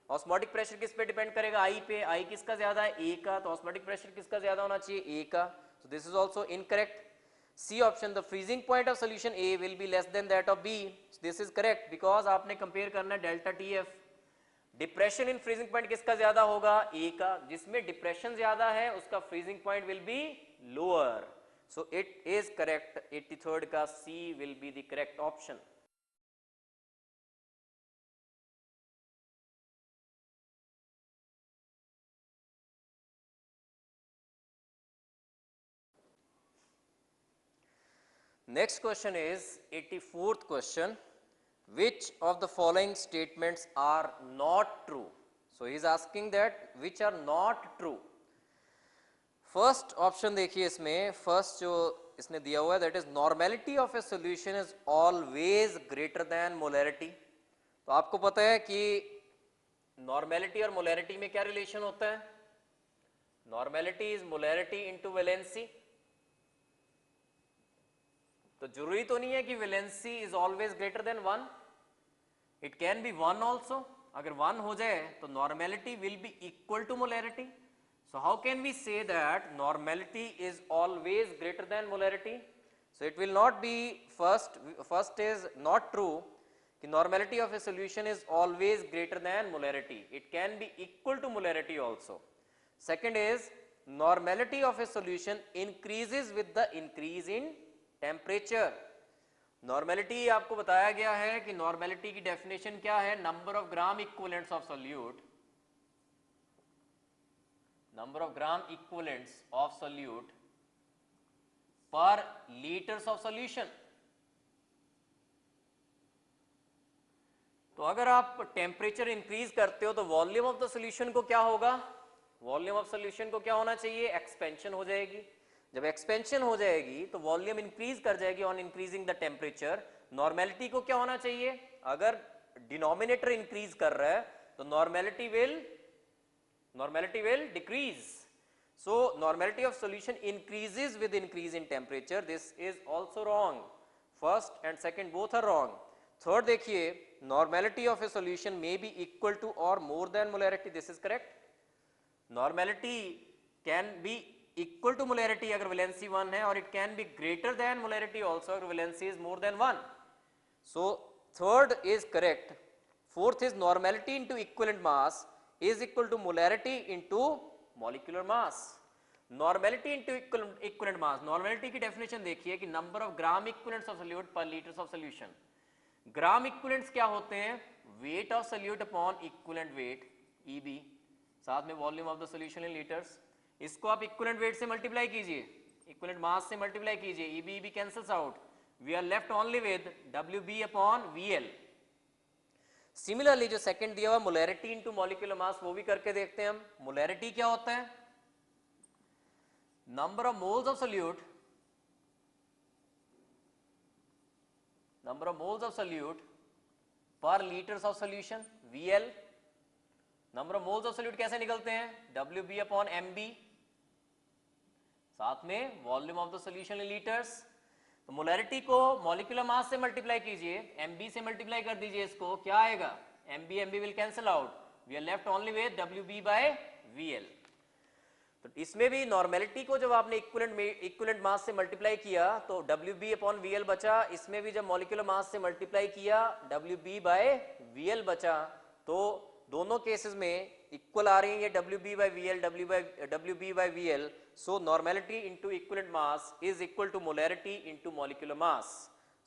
[SPEAKER 1] Osmotic pressure किस पे depend करेगा? I पे. I किसका ज्यादा है? A का. तो osmotic pressure किसका ज्यादा होना चाहिए? A का. So this is also incorrect. C option, the freezing point of solution A will be less than that of B. So this is correct because आपने compare करना है delta TF. Depression in freezing point किसका ज्यादा होगा? ए का। जिसमें depression ज्यादा है उसका freezing point will be lower, so it is correct. 83rd का C will be the correct option. Next question is 84th question. Which of the following statements are not true? So he is asking that which are not true. First option देखिए इसमें, first जो इसने दिया हुआ है that is normality of a solution is always greater than molarity. तो आपको पता है कि normality और molarity में क्या relation होता है? Normality is molarity into valency. तो जरूरी तो नहीं है कि valency is always greater than 1, it can be 1 also. अगर 1 हो जाए तो normality will be equal to molarity. So how can we say that normality is always greater than molarity? So it will not be first is not true कि normality of a solution is always greater than molarity, it can be equal to molarity also. Second is normality of a solution increases with the increase in temperature. Normality आपको बताया गया है कि normality की definition क्या है? Number of gram equivalents of solute, number of gram equivalents of solute per litres of solution. तो अगर आप टेम्परेचर इंक्रीज करते हो तो वॉल्यूम ऑफ द सोल्यूशन को क्या होगा? वॉल्यूम ऑफ सोल्यूशन को क्या होना चाहिए? एक्सपेंशन हो जाएगी। जब एक्सपेंशन हो जाएगी तो वॉल्यूम इंक्रीज कर जाएगी on increasing the temperature. Normality को क्या होना चाहिए? अगर डिनोमिनेटर इंक्रीज कर रहा है तो normality will decrease. So normality of solution increases with increase in temperature, this is also wrong. First and second both are wrong. Third देखिए, normality of a solution may be equal to और more than molarity, this is correct. Normality can be equal to molarity अगर valency 1 है, और it can be greater than molarity also अगर valency is more than 1। So third is correct. Fourth is normality into equivalent mass is equal to molarity into molecular mass. Normality into equivalent mass, normality की definition देखिए कि number of gram equivalents of solute per litres of solution. Gram equivalents क्या होते हैं? Weight of solute upon equivalent weight, EB, साथ में volume of the solution in litres. इसको आप इक्विवेलेंट वेट से मल्टीप्लाई कीजिए, इक्विवेलेंट मास से मल्टीप्लाई कीजिए, EB EB cancels out, we are left only with WB upon VL. Similarly जो second दिया हुआ मोलैरिटी इनटू मॉलिक्यूलर मास, वो भी करके देखते हैं हम। मोलैरिटी क्या होता है? Number of moles of solute, number of moles of solute per litres of solution, VL. Number of moles of solute कैसे निकलते हैं? डब्ल्यूबी अपॉन एमबी, साथ में volume of the solution in litres. तो मोलैरिटी को मॉलिक्यूलर मास से multiply कीजिए, MB से मल्टीप्लाई कर दीजिए, इसको क्या आएगा? MB MB will cancel out, we are left only with WB by VL. तो इसमें भी नॉर्मेलिटी को जब आपने इक्विवेलेंट मास से मल्टीप्लाई किया तो डब्ल्यूबी अपॉन वीएल बचा। इसमें भी जब मॉलिक्यूलर मास से मल्टीप्लाई किया डब्ल्यूबी बाय वीएल बचा। तो दोनों केसेस में इक्वल आ रही है ये WB by VL, WB by VL. So normality into equivalent mass is equal to molarity into molecular mass.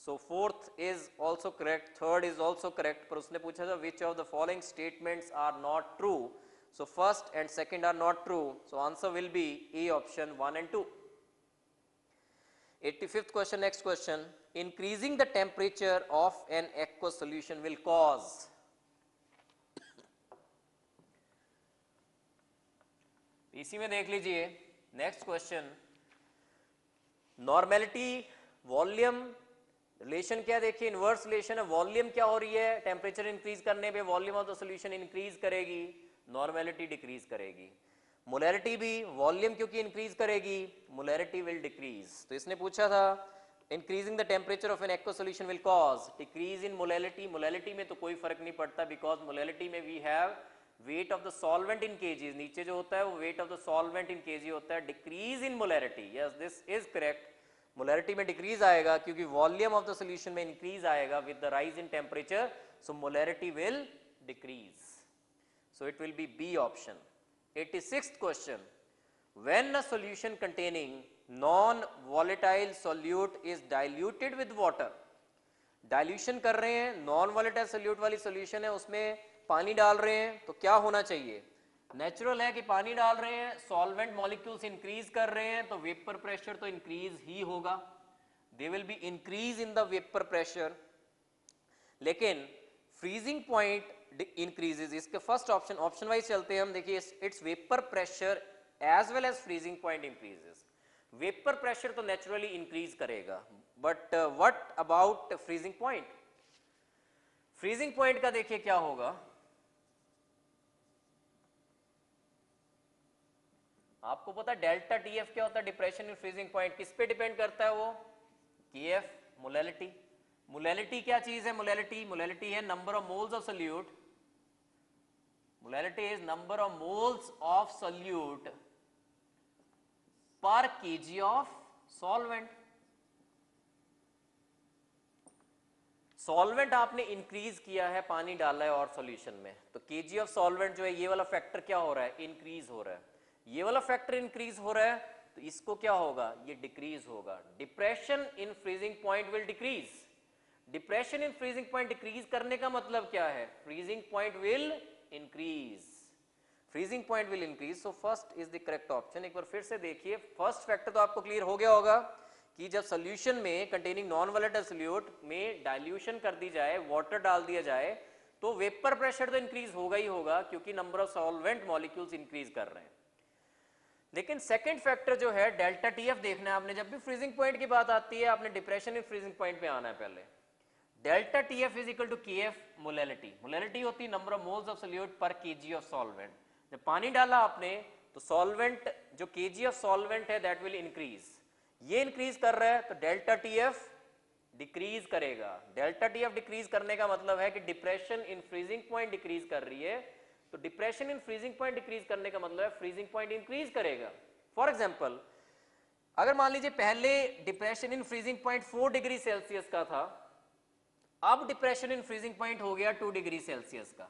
[SPEAKER 1] So fourth is also correct, third is also correct. पर उसने पूछा था which of the following statements are not true. So first and second are not true. So answer will be A option 1 and 2. 85th question, next question. Increasing the temperature of an aqueous solution will cause. इसी में देख लीजिए next question. Normality volume relation क्या देखिए, inverse relation है। Volume क्या हो रही है? टेम्परेचर इंक्रीज करने पे volume of the solution increase करेगी, नॉर्मेलिटी डिक्रीज करेगी। मोलैरिटी भी वॉल्यूम क्योंकि इंक्रीज करेगी, मोलैरिटी विल डिक्रीज। तो इसने पूछा था increasing the temperature of an aqueous solution will cause decrease in molarity. Molarity में तो कोई फर्क नहीं पड़ता, बिकॉज मोलैरिटी में we have weight of the solvent in KGs, नीचे जो होता है वो weight of the solvent in KG होता है। Decrease in molarity, yes this is correct. Molarity में डिक्रीज आएगा क्योंकि वॉल्यूम ऑफ द सॉल्यूशन में इंक्रीज आएगा with the rise in temperature, so molarity will decrease. So it will be B option. 86th question. When a solution containing non-volatile solute is diluted with water, dilution कर रहे हैं, non volatile solute वाली solution है, उसमें पानी डाल रहे हैं, तो क्या होना चाहिए? नेचुरल है कि पानी डाल रहे हैं, सॉल्वेंट मॉलिक्यूल्स इंक्रीज कर रहे हैं, तो वेपर प्रेशर तो इंक्रीज ही होगा, they will be increase in the vapour pressure. लेकिन फ्रीजिंग पॉइंट इंक्रीजेज, इसके फर्स्ट ऑप्शन वाइज चलते हैं हम. देखिए, it's vapour pressure as well as freezing point increases. Vapour pressure तो नेचुरली इंक्रीज करेगा, but what about freezing point? Freezing point का देखिए क्या होगा. आपको पता है डेल्टा टीएफ क्या होता है? Depression in freezing point. किस पे डिपेंड करता है वो? KF, molality. मोलैलिटी क्या चीज है? मोलैलिटी है number of moles of solute. Molality is number of moles of solute per KG of solvent. Solvent आपने इंक्रीज किया है, पानी डाला है और सॉल्यूशन में, तो केजी ऑफ सॉल्वेंट जो है, ये वाला फैक्टर क्या हो रहा है? इंक्रीज हो रहा है. ये वाला फैक्टर इंक्रीज हो रहा है, तो इसको क्या होगा? ये डिक्रीज होगा. Depression in freezing point will decrease. Depression in freezing point decrease करने का मतलब क्या है? Freezing point will increase. Freezing point will increase. So first is the correct option. एक बार फिर से देखिए, फर्स्ट फैक्टर तो आपको क्लियर हो गया होगा कि जब सोल्यूशन में कंटेनिंग नॉन वॉलेटाइल सोल्यूट में डाइल्यूशन कर दी जाए, वाटर डाल दिया जाए, तो वेपर प्रेशर तो इंक्रीज होगा ही होगा, क्योंकि number of solvent molecules increase कर रहे हैं. लेकिन सेकंड फैक्टर जो है डेल्टा टीएफ देखना है आपने. जब भी फ्रीजिंग पॉइंट की बात आती है, आपने डिप्रेशन इन फ्रीजिंग पॉइंट पे आना है पहले. Delta TF is equal to KF molality. Molality होती है number of moles of solute per KG of solvent. जब पानी डाला आपने, तो सॉल्वेंट जो केजी ऑफ सॉल्वेंट है दैट विल इंक्रीज. ये इंक्रीज कर रहा है, तो डेल्टा टीएफ डिक्रीज करेगा. डेल्टा टीएफ डिक्रीज करने का मतलब है कि depression in freezing point decrease कर रही है, तो depression in freezing point decrease करने का मतलब है फ्रीजिंग पॉइंट इंक्रीज करेगा. फॉर एग्जांपल, अगर मान लीजिए पहले depression in freezing point 4 degree Celsius का था, अब डिप्रेशन इन फ्रीजिंग पॉइंट हो गया 2 डिग्री सेल्सियस का.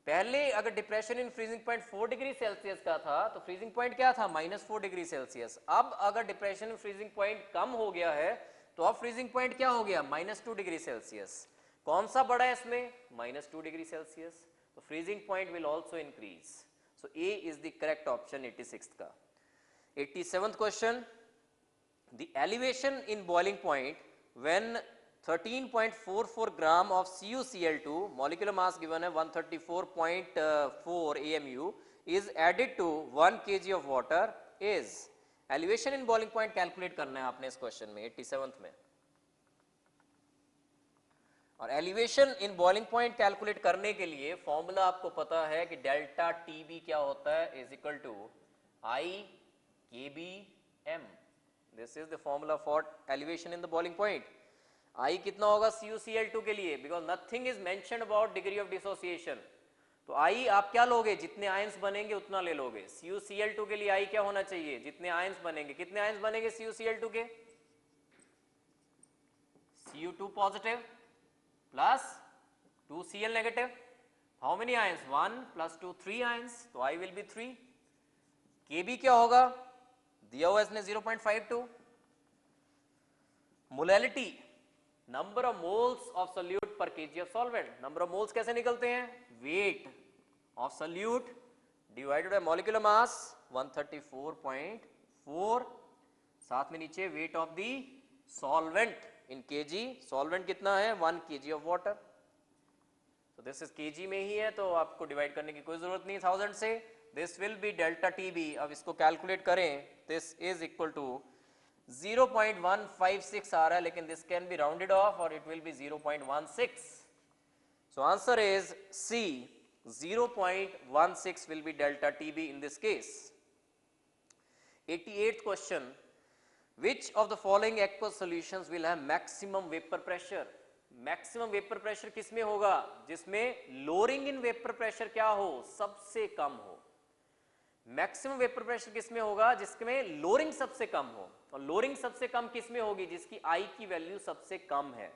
[SPEAKER 1] पहले अगर depression in freezing point 4 degree Celsius का था, तो फ्रीजिंग पॉइंट क्या था? -4 डिग्री सेल्सियस. अब अगर डिप्रेशन इन फ्रीजिंग पॉइंट कम हो गया है, तो अब फ्रीजिंग पॉइंट क्या हो गया? -2 डिग्री सेल्सियस. कौन सा बड़ा है इसमें? -2 डिग्री सेल्सियस. तो freezing point will also increase. So A is the correct option 86th का. 87th question. The elevation in boiling point when 13.44 gram of CuCl2, molecular mass given है 134.4 AMU, is added to 1 kg of water is. Elevation in boiling point calculate करना है आपने इस question में 87th में. और elevation in boiling point calculate करने के लिए फॉर्मूला आपको पता है कि डेल्टा टीबी क्या होता है? Is equal to I K B M. This is the formula for elevation in the boiling point. I कितना होगा CuCl2 के लिए? Because nothing is mentioned about degree of dissociation. तो आई आप क्या लोगे? जितने आयंस बनेंगे उतना ले लोगे. CuCl2 के लिए आई क्या होना चाहिए? जितने आयंस बनेंगे. कितने आयंस बनेंगे CuCl2 के? Cu2 positive plus 2Cl negative. How many ions? 1 + 2 3 ions. तो आई विल बी 3. Kb क्या होगा? दिया हुआ इसने 0.52. Molality number of moles of solute per KG of solvent. Number of moles कैसे निकलते हैं? Weight of solute divided by molecular mass 134.4. साथ में नीचे weight of the solvent in KG. Solvent कितना है? 1 kg ऑफ वाटर. तो दिस इज केजी में ही है, तो आपको डिवाइड करने की कोई जरूरत नहीं 1000 से. This will be delta TB. अब इसको कैलकुलेट करें, दिस इज इक्वल टू 0.156 आ रहा है, लेकिन this can be rounded off और it will be 0.16. So answer is C. 0.16 will be delta TB in this case. 88th question. Which of the following aqueous solutions will have maximum vapor pressure? Maximum vapor pressure किसमें होगा? जिसमें lowering in vapor pressure क्या हो? सबसे कम हो. Maximum vapour pressure किसमें होगा? जिसमें लोरिंग सबसे कम हो. और लोरिंग सबसे कम किसमें होगी? जिसकी आई की वैल्यू सबसे कम है.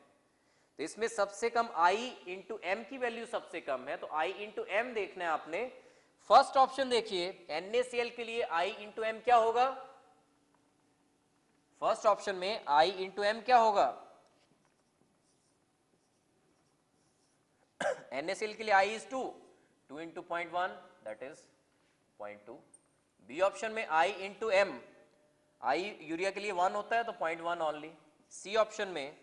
[SPEAKER 1] तो इसमें सबसे कम I इंटू एम की वैल्यू सबसे कम है, तो I इंटू एम देखना है आपने। फर्स्ट ऑप्शन देखिए, NaCl के लिए I इंटू एम क्या होगा? फर्स्ट ऑप्शन में I इंटू एम क्या होगा? NaCl के लिए I is 2 into 0.1 that is 0.2। B option में I into m, I urea के लिए 1 होता है तो 0.1 ओनली। सी ऑप्शन में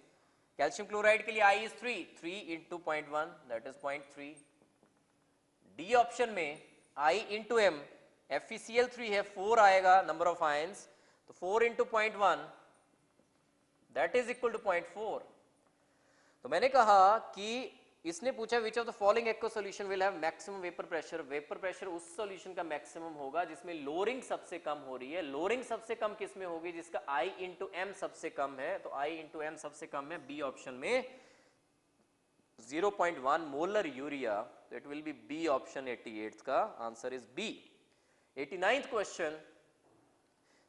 [SPEAKER 1] कैल्शियम क्लोराइड के लिए I is 3 into 0.1 that is 0.3। D option में I इंटू एम, FeCl3 है 4 आएगा नंबर ऑफ आयंस, तो 4 into 0.1 that is equal to 0.4। तो मैंने कहा कि इसने पूछा विच of the following aqua solution will have maximum vapour pressure. Vapour pressure उस सॉल्यूशन का मैक्सिमम होगा जिसमें लोरिंग सबसे कम हो रही है। लोरिंग सबसे कम किसमें होगी? जिसका I इंटू एम सबसे कम है, तो I इंटू एम सबसे कम है बी ऑप्शन में 0.1 मोलर यूरिया, तो it will be B option. 88 का answer is B. 89th question,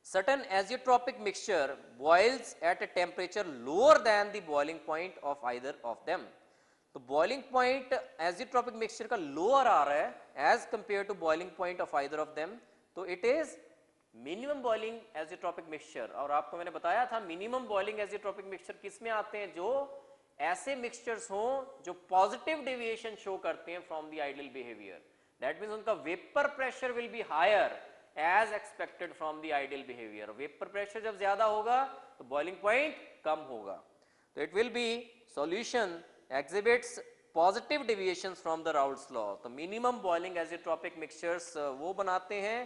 [SPEAKER 1] certain azeotropic mixture boils at a temperature lower than the boiling point of either of them। तो boiling point azeotropic mixture का lower आ रहा है as compared to boiling point of either of them, तो it is minimum boiling azeotropic mixture। और आपको मैंने बताया था minimum boiling azeotropic mixture किस में आते हैं? जो ऐसे mixtures हों जो positive deviation show करते हैं from the ideal behavior, that means उनका vapor pressure will be higher as expected from the ideal behavior। Vapour pressure जब ज्यादा होगा तो बॉइलिंग पॉइंट कम होगा, तो it will B solution exhibits positive deviations from the Raoult's law। तो minimum boiling एजियोट्रोपिक mixtures वो बनाते हैं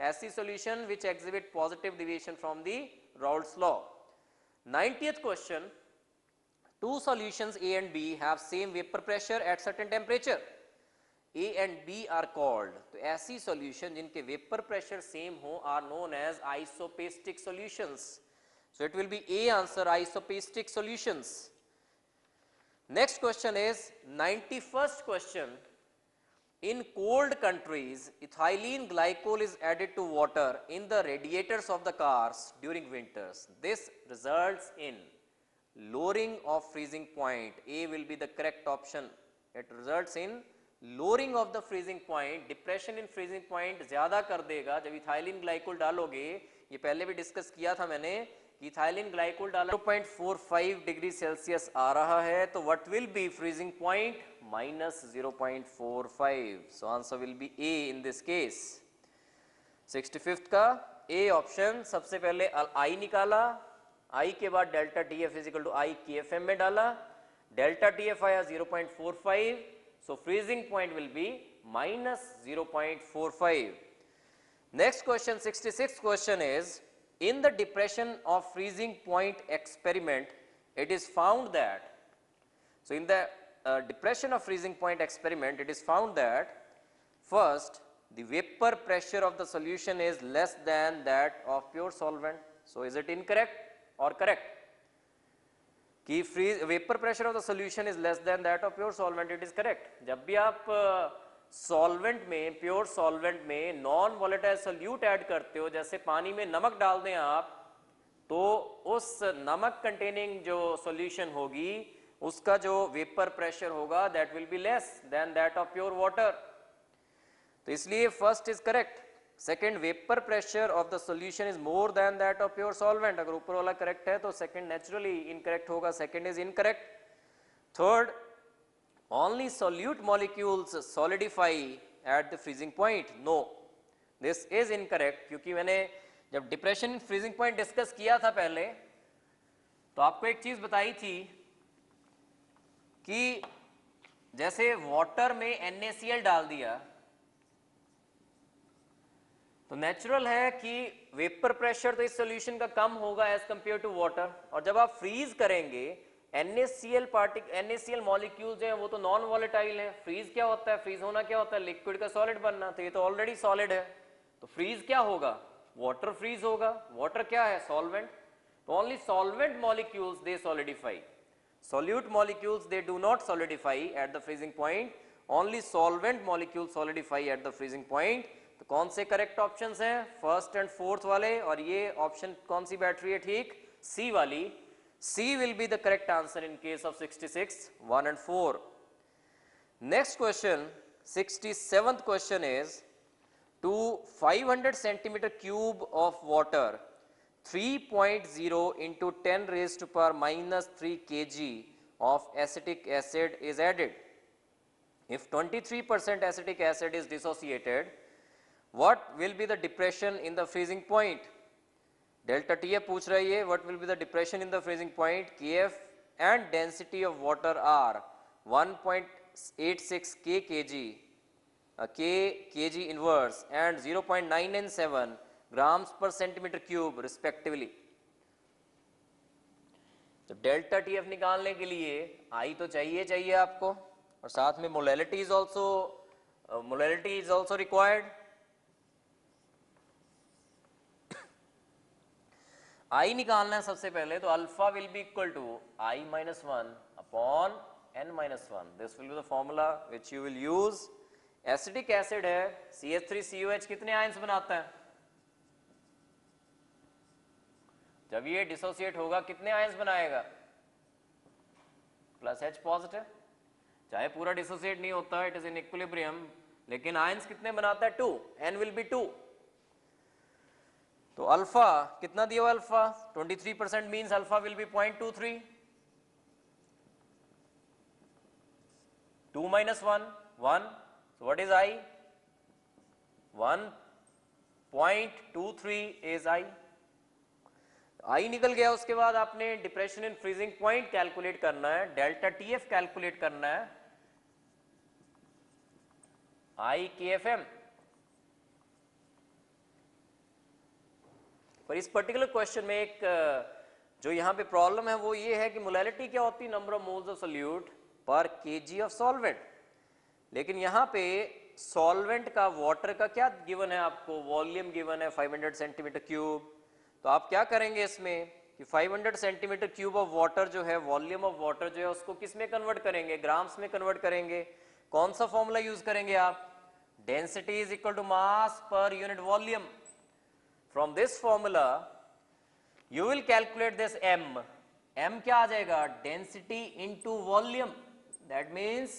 [SPEAKER 1] ऐसी solution which exhibit positive deviation from the Raoult's law। 90th question, two solutions A and B have same vapor pressure at certain temperature, A and B are called। तो ऐसी solution जिनके vapour pressure same हो are known as isopiestic solutions. So it will be A answer, isopiestic solutions. Next question is 91st question, in cold countries ethylene glycol is added to water in the radiators of the cars during winters, this results in lowering of freezing point। A will be the correct option, it results in lowering of the freezing point। Depression in freezing point ज्यादा कर देगा जब ethylene glycol डालोगे। ये पहले भी discuss किया था मैंने कि इथाइलिन ग्लाइकोल डाला 0.45 डिग्री सेल्सियस आ रहा है, तो what will B freezing point? -0.45। So answer will be A in this case. 65th का ए ऑप्शन, सबसे पहले आई निकाला, आई के बाद delta TF is equal to I KFM में डाला, डेल्टा TF आया 0.45, so freezing point will be -0.45। Next question, 66th question is, in the depression of freezing point experiment, it is found that, so in the depression of freezing point experiment, it is found that first the vapor pressure of the solution is less than that of pure solvent। So is it incorrect or correct? कि vapour pressure of the solution is less than that of pure solvent, it is correct. जब भी आप solvent में, pure solvent में non volatile solute add करते हो, जैसे पानी में नमक डाल दें आप, तो उस नमक कंटेनिंग जो सॉल्यूशन होगी उसका जो वेपर प्रेशर होगा that will be less than that of pure water. तो इसलिए first is correct. Second, vapour pressure of the solution is more than that of pure solvent. अगर ऊपर वाला करेक्ट है तो सेकेंड नेचुरली इनकरेक्ट होगा, second is incorrect. Third, only solute molecules solidify at the freezing point, no this is incorrect. क्योंकि मैंने जब depression freezing point discuss किया था पहले, तो आपको एक चीज बताई थी कि जैसे वाटर में NaCl डाल दिया तो नेचुरल है कि वेपर प्रेशर तो इस सॉल्यूशन का कम होगा एज कंपेयर टू वाटर, और जब आप फ्रीज करेंगे NaCl मॉलिक्यूल जो है वो तो नॉन वॉलेटाइल है। फ्रीज क्या होता है? फ्रीज होना क्या होता है? लिक्विड का सॉलिड बनना। तो ये तो ऑलरेडी सॉलिड है, तो फ्रीज क्या होगा? वाटर फ्रीज होगा। वाटर क्या है? सॉल्वेंट। तो only solvent molecules they solidify, solute molecules they do not solidify at the freezing point, only solvent molecules solidify at the freezing point। तो कौन से करेक्ट ऑप्शंस हैं? फर्स्ट एंड फोर्थ वाले। और ये ऑप्शन कौन सी बैठ रही है ठीक? सी वाली, C will be the correct answer in case of 66, 1 and 4. Next question, 67th question is, to 500 centimeter cube of water, 3.0 into 10 raised to power minus 3 kg of acetic acid is added. If 23% acetic acid is dissociated, what will be the depression in the freezing point? Delta TF पूछ रही है, what will be the depression in the freezing point? Kf and density of water are 1.86 kg inverse and 0.997 grams per centimeter cube respectively. तो delta TF निकालने के लिए I तो चाहिए आपको, और साथ में molality is also required. I निकालना है सबसे पहले, तो alpha will be equal to I minus 1 upon n minus 1. This will be the formula which you will use. Acetic acid है, CH3COH कितने आयंस बनाता है? जब ये डिसोसिएट होगा कितने आयंस बनाएगा? Plus H positive. चाहे पूरा डिसोसिएट नहीं होता, इट इज इन इक्विलिब्रियम, लेकिन आयंस कितने बनाता है? 2. n will be 2. तो अल्फा कितना दिया हुआ? Alpha 23% means alpha will B 0.23. 2 minus 1 1. So what is I? 1.23 is I. I निकल गया. उसके बाद आपने depression in freezing point calculate करना है, डेल्टा TF कैलकुलेट करना है, IKFM. पर इस पर्टिकुलर क्वेश्चन में एक जो यहाँ पे प्रॉब्लम है वो ये है कि मोलैलिटी क्या होती है? Number of moles of solute per KG of solvent. लेकिन यहाँ पे सॉल्वेंट का, वाटर का क्या गिवन है आपको? वॉल्यूम गिवन है 500 सेंटीमीटर क्यूब. तो आप क्या करेंगे इसमें कि 500 सेंटीमीटर क्यूब ऑफ वाटर जो है, वॉल्यूम ऑफ वाटर जो है, उसको किस में कन्वर्ट करेंगे? ग्राम्स में कन्वर्ट करेंगे. कौन सा फॉर्मूला यूज करेंगे आप? Density is equal to mass per unit volume. From this formula, you will calculate this m. m क्या आ जाएगा? Density into volume. That means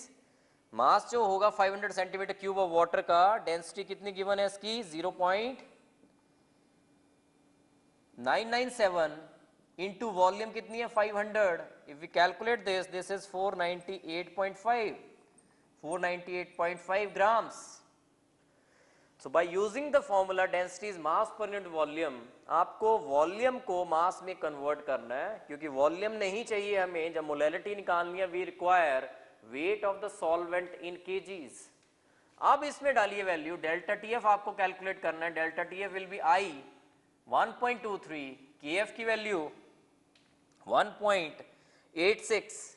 [SPEAKER 1] मास जो होगा 500 सेंटीमीटर क्यूब ऑफ वाटर का, डेंसिटी कितनी गिवन है इसकी? 0.997 into वॉल्यूम कितनी है? 500. If we calculate this, this is 498.5. 498.5 grams. So by using the formula density is mass per unit volume, आपको volume को मास में कन्वर्ट करना है, क्योंकि वॉल्यूम नहीं चाहिए हमें. जब मोलैलिटी निकालनी है, we require weight of the solvent in kgs. अब इसमें डालिए वैल्यू. डेल्टा TF आपको कैलकुलेट करना है. Delta TF will be I 1.23, KF की वैल्यू 1.86.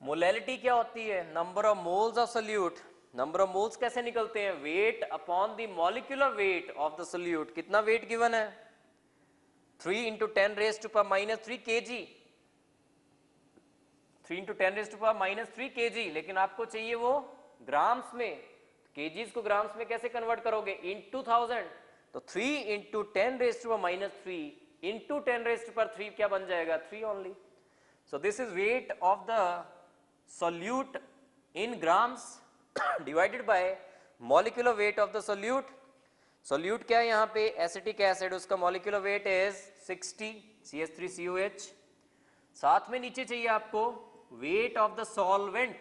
[SPEAKER 1] मोलैलिटी क्या होती है? Number of moles of solute. Number of moles कैसे निकलते हैं? Weight upon the molecular weight of the solute. कितना वेट गिवन है? 3 into 10 raised to power minus 3 kg. 3 into 10 raised to power minus 3 kg. लेकिन आपको चाहिए वो ग्राम्स में. केजीज को ग्राम्स में कैसे कन्वर्ट करोगे? into 1000. तो 3 into 10 raised to power minus 3 into 10 raised to power 3 क्या बन जाएगा? 3 only. So this is weight of the solute in grams divided by molecular weight of the solute. solute क्या है यहाँ पे? Acetic acid. उसका molecular weight is 60, CH3COH. साथ में नीचे चाहिए आपको weight of the solvent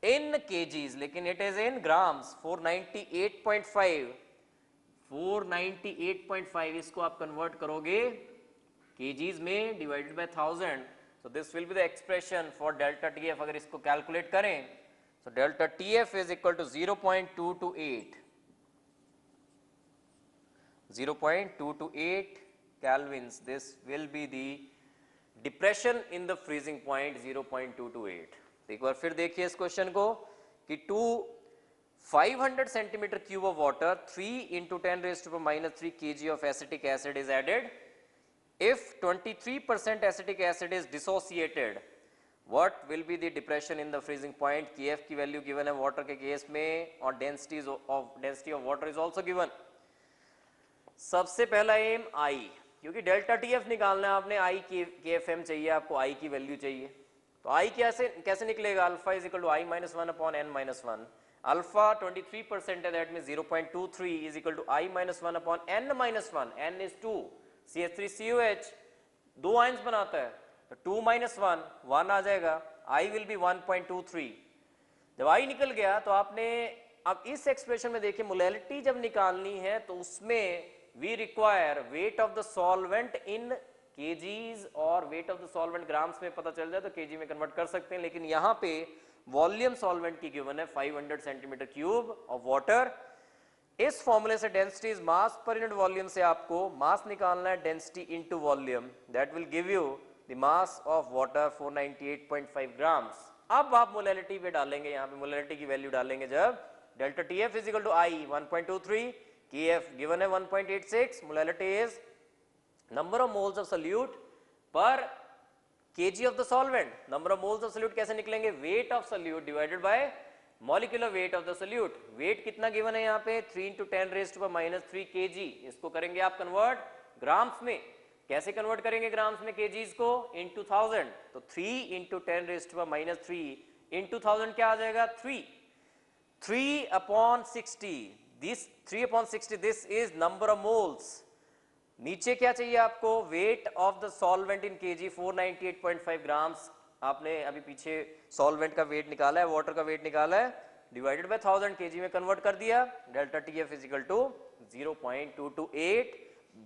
[SPEAKER 1] in kgs, लेकिन it is in grams. 498.5. 498.5 इसको आप कन्वर्ट करोगे kgs में, divided by 1000. So this will be the expression for delta TF. अगर इसको कैलकुलेट करें, so delta TF is equal to 0.228. 0.228 kelvins. This will be the depression in the freezing point, 0.228. एक बार फिर देखिए इस क्वेश्चन को कि 500 centimeter cube of water, 3 into 10 raised to the minus 3 kg of acetic acid is added. If 23% acetic acid is dissociated, what will be the depression in the freezing point? Kf की value given है water के case में, और density of water is also given. सबसे पहला M I, क्योंकि delta T F निकालना है आपने, आई के एफ एम चाहिए आपको, आई की वैल्यू चाहिए, तो आई कैसे निकलेगा, alpha is equal to I minus one upon n minus one, alpha 23% है, that mean 0.23 is equal to I minus one upon n minus one, n is 2, CH3COH 2 ions बनाता है, तो 2 माइनस 1 आ जाएगा, I will be 1.23। जब आई निकल गया तो आपने अब इस एक्सप्रेशन में देखिए मोलैलिटी जब निकालनी है तो उसमें we require weight of the solvent in KGs और weight of the solvent grams में पता चल जाए तो केजी में कन्वर्ट कर सकते हैं, लेकिन यहां पे वॉल्यूम सॉल्वेंट की गिवन है 500 सेंटीमीटर क्यूब ऑफ वाटर। इस फॉर्मूले से density is mass per unit volume से आपको मास निकालना है, density into volume, that will give you the mass of water 498.5 grams. अब आप मोलैलिटी पे डालेंगे, यहाँ पे मोलैलिटी की वैल्यू डालेंगे जब delta T F is equal to I 1.23, K F given है 1.86, molality is number of moles of solute per KG of the solvent. Number of moles of solute कैसे निकलेंगे, weight of solute divided by molecular weight of the solute. Weight कितना given है यहाँ पे 3 × 10⁻³ kg, इसको करेंगे आप कन्वर्ट ग्राम्स में। कैसे कन्वर्ट करेंगे ग्राम्स में केजीज को, इनटू 1000, तो 3 × 10⁻³ इनटू 1000 क्या आ जाएगा 3/60, this 3/60 this is number of moles. नीचे क्या चाहिए आपको, wait of the solvent in KG 498.5 grams. आपने अभी पीछे सॉल्वेंट का वेट निकाला है, वाटर का वेट निकाला है, डिवाइडेड बाय 1000 केजी में कन्वर्ट कर दिया, delta T F is equal to 0.228,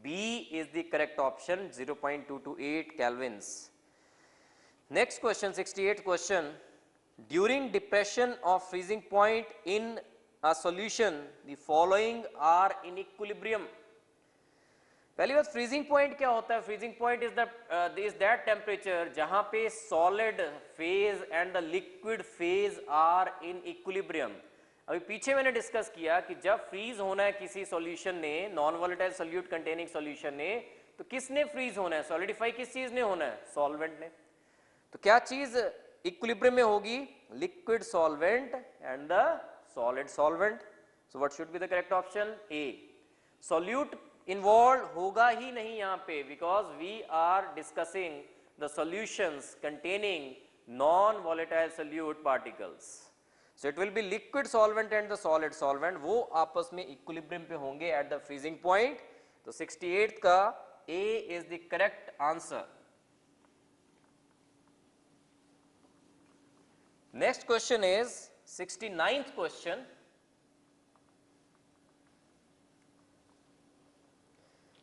[SPEAKER 1] B is the correct option 0.228 kelvins. Next question 68 question, during depression of freezing point in a solution the following are in equilibrium. पहली बात freezing point क्या होता है, freezing point is that temperature जहां पे solid phase and the liquid phase are in equilibrium. अभी पीछे मैंने डिस्कस किया कि जब फ्रीज होना है किसी सॉल्यूशन ने, non volatile solute containing solution ने, तो किसने फ्रीज होना है, सॉलिडिफाई किस चीज ने होना है, सॉल्वेंट ने। तो क्या चीज इक्विलिब्रियम में होगी, liquid solvent and the solid solvent. So what should be the correct option, A. Solute involve होगा ही नहीं यहाँ पे, because we are discussing the solutions containing non volatile solute particles. So it will be liquid solvent and the solid solvent, वो आपस में equilibrium पे होंगे एट द फ्रीजिंग पॉइंट। तो 68 का A is the correct answer. Next question is 69th question.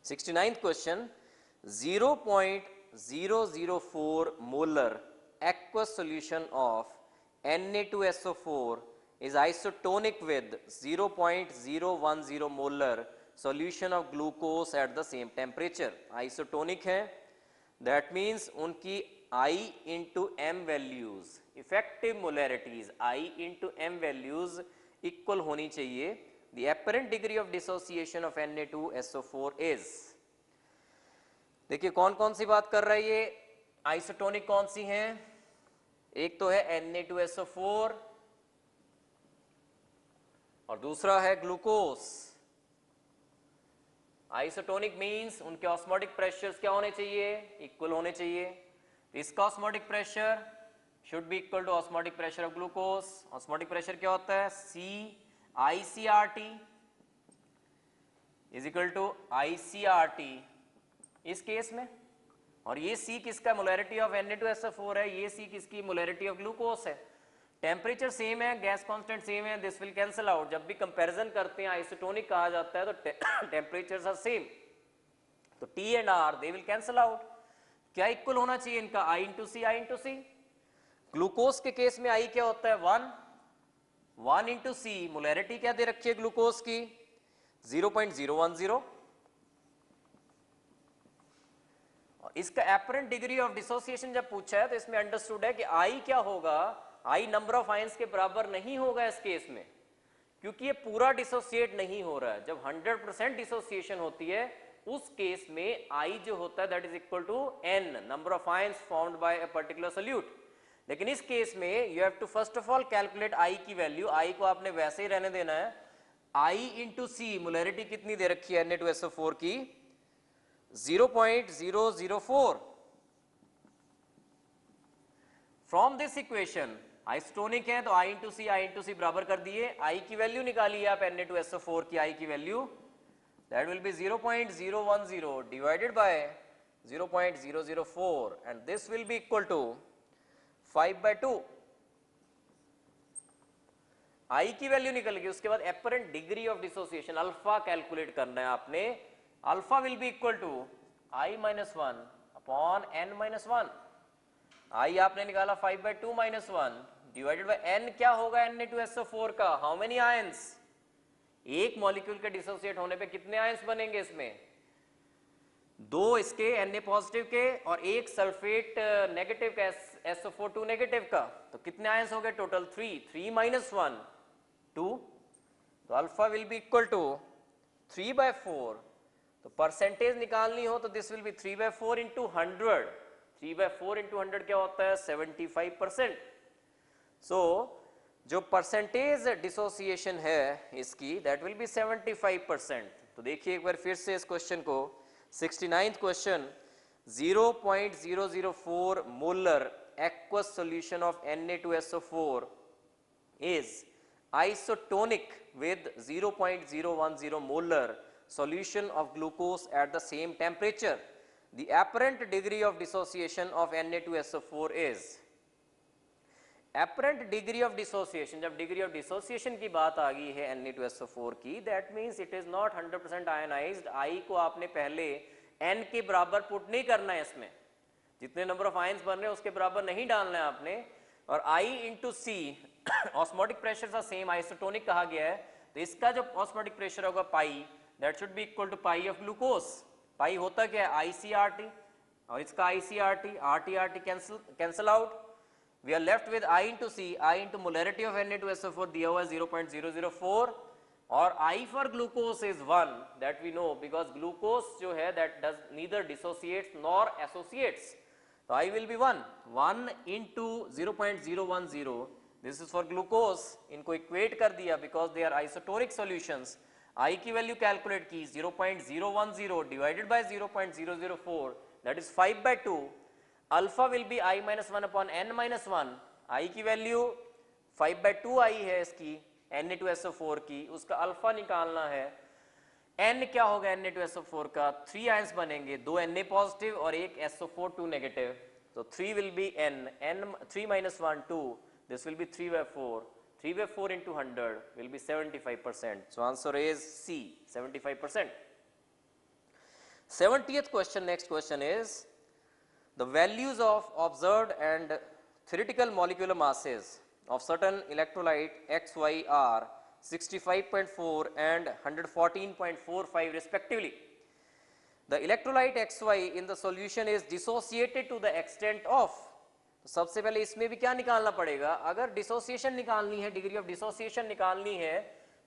[SPEAKER 1] 69th question, 0.004 molar aqueous solution of Na2SO4 is isotonic with 0.010 molar solution of glucose at the same temperature. Isotonic है, that means उनकी I into M values, effective molarities I into M values equal होनी चाहिए। The apparent degree of dissociation of Na2SO4 is, देखिए कौन कौन सी बात कर रहा है ये, आइसोटोनिक कौन सी हैं, एक तो है Na2SO4 और दूसरा है ग्लूकोज। आइसोटोनिक मींस उनके ऑस्मोटिक प्रेशर्स क्या होने चाहिए, इक्वल होने चाहिए। इसका osmotic pressure should be equal to osmotic pressure of glucose. Osmotic pressure क्या होता है, ICRT is equal to ICRT इस केस में, और ये C किसका मोलैरिटी ऑफ Na2SO4 है, ये C किसकी मोलैरिटी ऑफ ग्लूकोज है। टेम्परेचर सेम है, गैस कांस्टेंट सेम है, दिस विल कैंसिल आउट। जब भी कंपैरिजन करते हैं आइसोटोनिक कहा जाता है तो टेम्परेचर्स आर सेम, तो T and R they will cancel out. क्या इक्वल होना चाहिए इनका, I into C। ग्लूकोज के केस में I क्या होता है 1 into C, मोलैरिटी क्या दे रखी है ग्लूकोज की 0.010। इसका एपरेंट डिग्री ऑफ डिसोसिएशन जब पूछा है तो इसमें अंडरस्टूड है कि I क्या होगा, I नंबर ऑफ आयंस के बराबर नहीं होगा इस केस में, क्योंकि ये पूरा डिसोसिएट नहीं हो रहा है। जब 100% डिसोसिएशन होती है उस केस में I जो होता है that is equal to N number of ions formed by a particular solute. लेकिन इस केस में you have to first of all calculate I की वैल्यू। I को आपने वैसे ही रहने देना है, I into C मोलैरिटी कितनी दे रखी है Na2SO4 की 0.004. फ्रॉम दिस इक्वेशन आइसोटोनिक है तो I इंटू सी बराबर कर दिए, I की वैल्यू निकालिए आप Na2SO4 की I की value, that will be 0.010 divided by 0.004 and this will be equal to 5/2. I की वैल्यू निकल गई, उसके बाद apparent degree of dissociation alpha calculate करना है आपने. Alpha will be equal to I-1 upon N-1. I आपने निकाला 5/2 - 1 डिवाइडेड बाय N क्या होगा Na2SO4 का, हाउ मेनी आयंस, एक मॉलिक्यूल के डिसोसिएट होने पे कितने आयंस बनेंगे इसमें, दो इसके Na पॉजिटिव के और एक सल्फेट नेगेटिव का SO4 2 नेगेटिव का, तो कितने आयंस हो गए टोटल 3 - 1 2, तो alpha will be equal to 3/4. तो परसेंटेज निकालनी हो तो this will be 3/4 into 100. 3/4 into 100 क्या होता है 75%. सो जो परसेंटेज डिसोसिएशन है इसकी दैट विल बी 75%. तो देखिए एक बार फिर से इस क्वेश्चन को, 69th question, 0.004 molar aqueous solution of Na2SO4 is isotonic with 0.010 molar solution of glucose at the same temperature. The apparent degree of dissociation of Na2SO4 is. apparent degree of dissociation, जब degree of dissociation की बात आ गई है Na2SO4 की, that means it is not 100% ionized. I को आपने पहले N के बराबर पुट नहीं करना है, इसमें जितने नंबर ऑफ आयंस बन रहे हैं उसके बराबर नहीं डालना है आपने, और I into C osmotic pressure का सेम आइसोटोनिक कहा गया है, तो इसका जो ऑस्मोटिक प्रेशर होगा pi, that should be equal to pi of glucose. Pi होता क्या है ICRT और इसका ICRT, RT cancel out. We are left with I into C, I into molarity of Na2SO4 दिया हुआ है 0.004 और I for glucose is 1, that we know because glucose जो है that does neither dissociates nor associates. तो I will be 1 into 0.010. This is for glucose. इनको equate कर दिया because they are isotonic solutions. I की वैल्यू कैलकुलेट की 0.010 divided by 0.004, that is 5/2. Alpha will B I-1 upon N-1. I की value 5/2 आई है इसकी Na2SO4 की, उसका अल्फा निकालना है. N क्या होगा Na2SO4 का, 3 आयंस बनेंगे, 2 Na पॉजिटिव और एक SO4 2 नेगेटिव, तो 3 will be N 3 - 1 2, this will be 3/4. 3/4 into 100 will be 75%. So answer is C, 75%. 70th question, next question is the values of observed and theoretical molecular masses of certain electrolyte XY are 65.4 and 114.45 respectively. The electrolyte XY in the solution is dissociated to the extent of. तो सबसे पहले इसमें भी क्या निकालना पड़ेगा, अगर dissociation निकालनी है, डिग्री ऑफ डिसोसिएशन निकालनी है,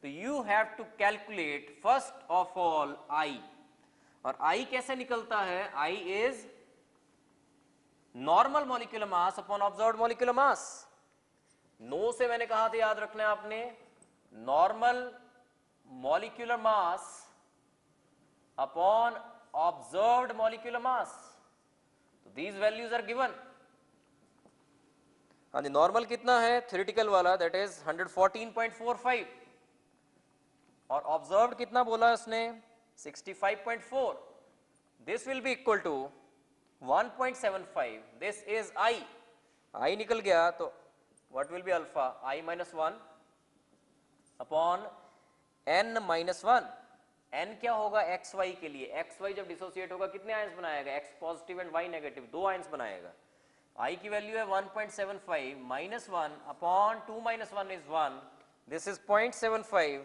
[SPEAKER 1] तो you have to calculate first of all I. और I कैसे निकलता है, I is normal molecular mass upon observed molecular mass. नो से मैंने कहा था याद रखना है आपने, normal molecular mass upon observed molecular mass. तो दीज वैल्यूज आर गिवन. हाँ जी, नॉर्मल कितना है थ्योरेटिकल वाला, दैट इज 114.45 और ऑब्जर्व्ड कितना बोला उसने 65.4. This will be equal to 1.75. This is I निकल गया, तो what will be alpha I-1 upon N-1. N क्या होगा XY के लिए, XY जब डिसोसिएट होगा कितने आयंस बनाएगा, X positive and Y negative, 2 ions बनाएगा. I की वैल्यू है 1.75 minus 1 upon 2 minus 1 is 1. This is 0.75.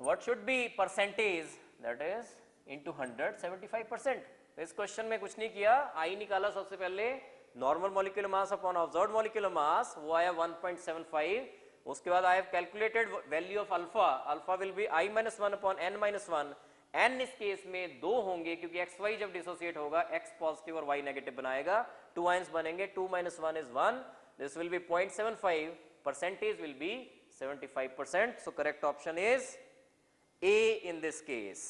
[SPEAKER 1] What should be percentage? That is into 100, 75%. तो इस क्वेश्चन में कुछ नहीं किया, I निकाला सबसे पहले normal molecular mass upon observed molecular मास, वो आया 1.75. उसके बाद I have calculated value of alpha. Alpha will be I-1 upon N-1. N इस केस में 2 होंगे क्योंकि XY जब डिसोसिएट होगा X पॉजिटिव और Y नेगेटिव बनाएगा, 2 आयंस बनेंगे, 2 - 1 is 1. This will be 0.75. Percentage will be 75%. So correct option is A in this case.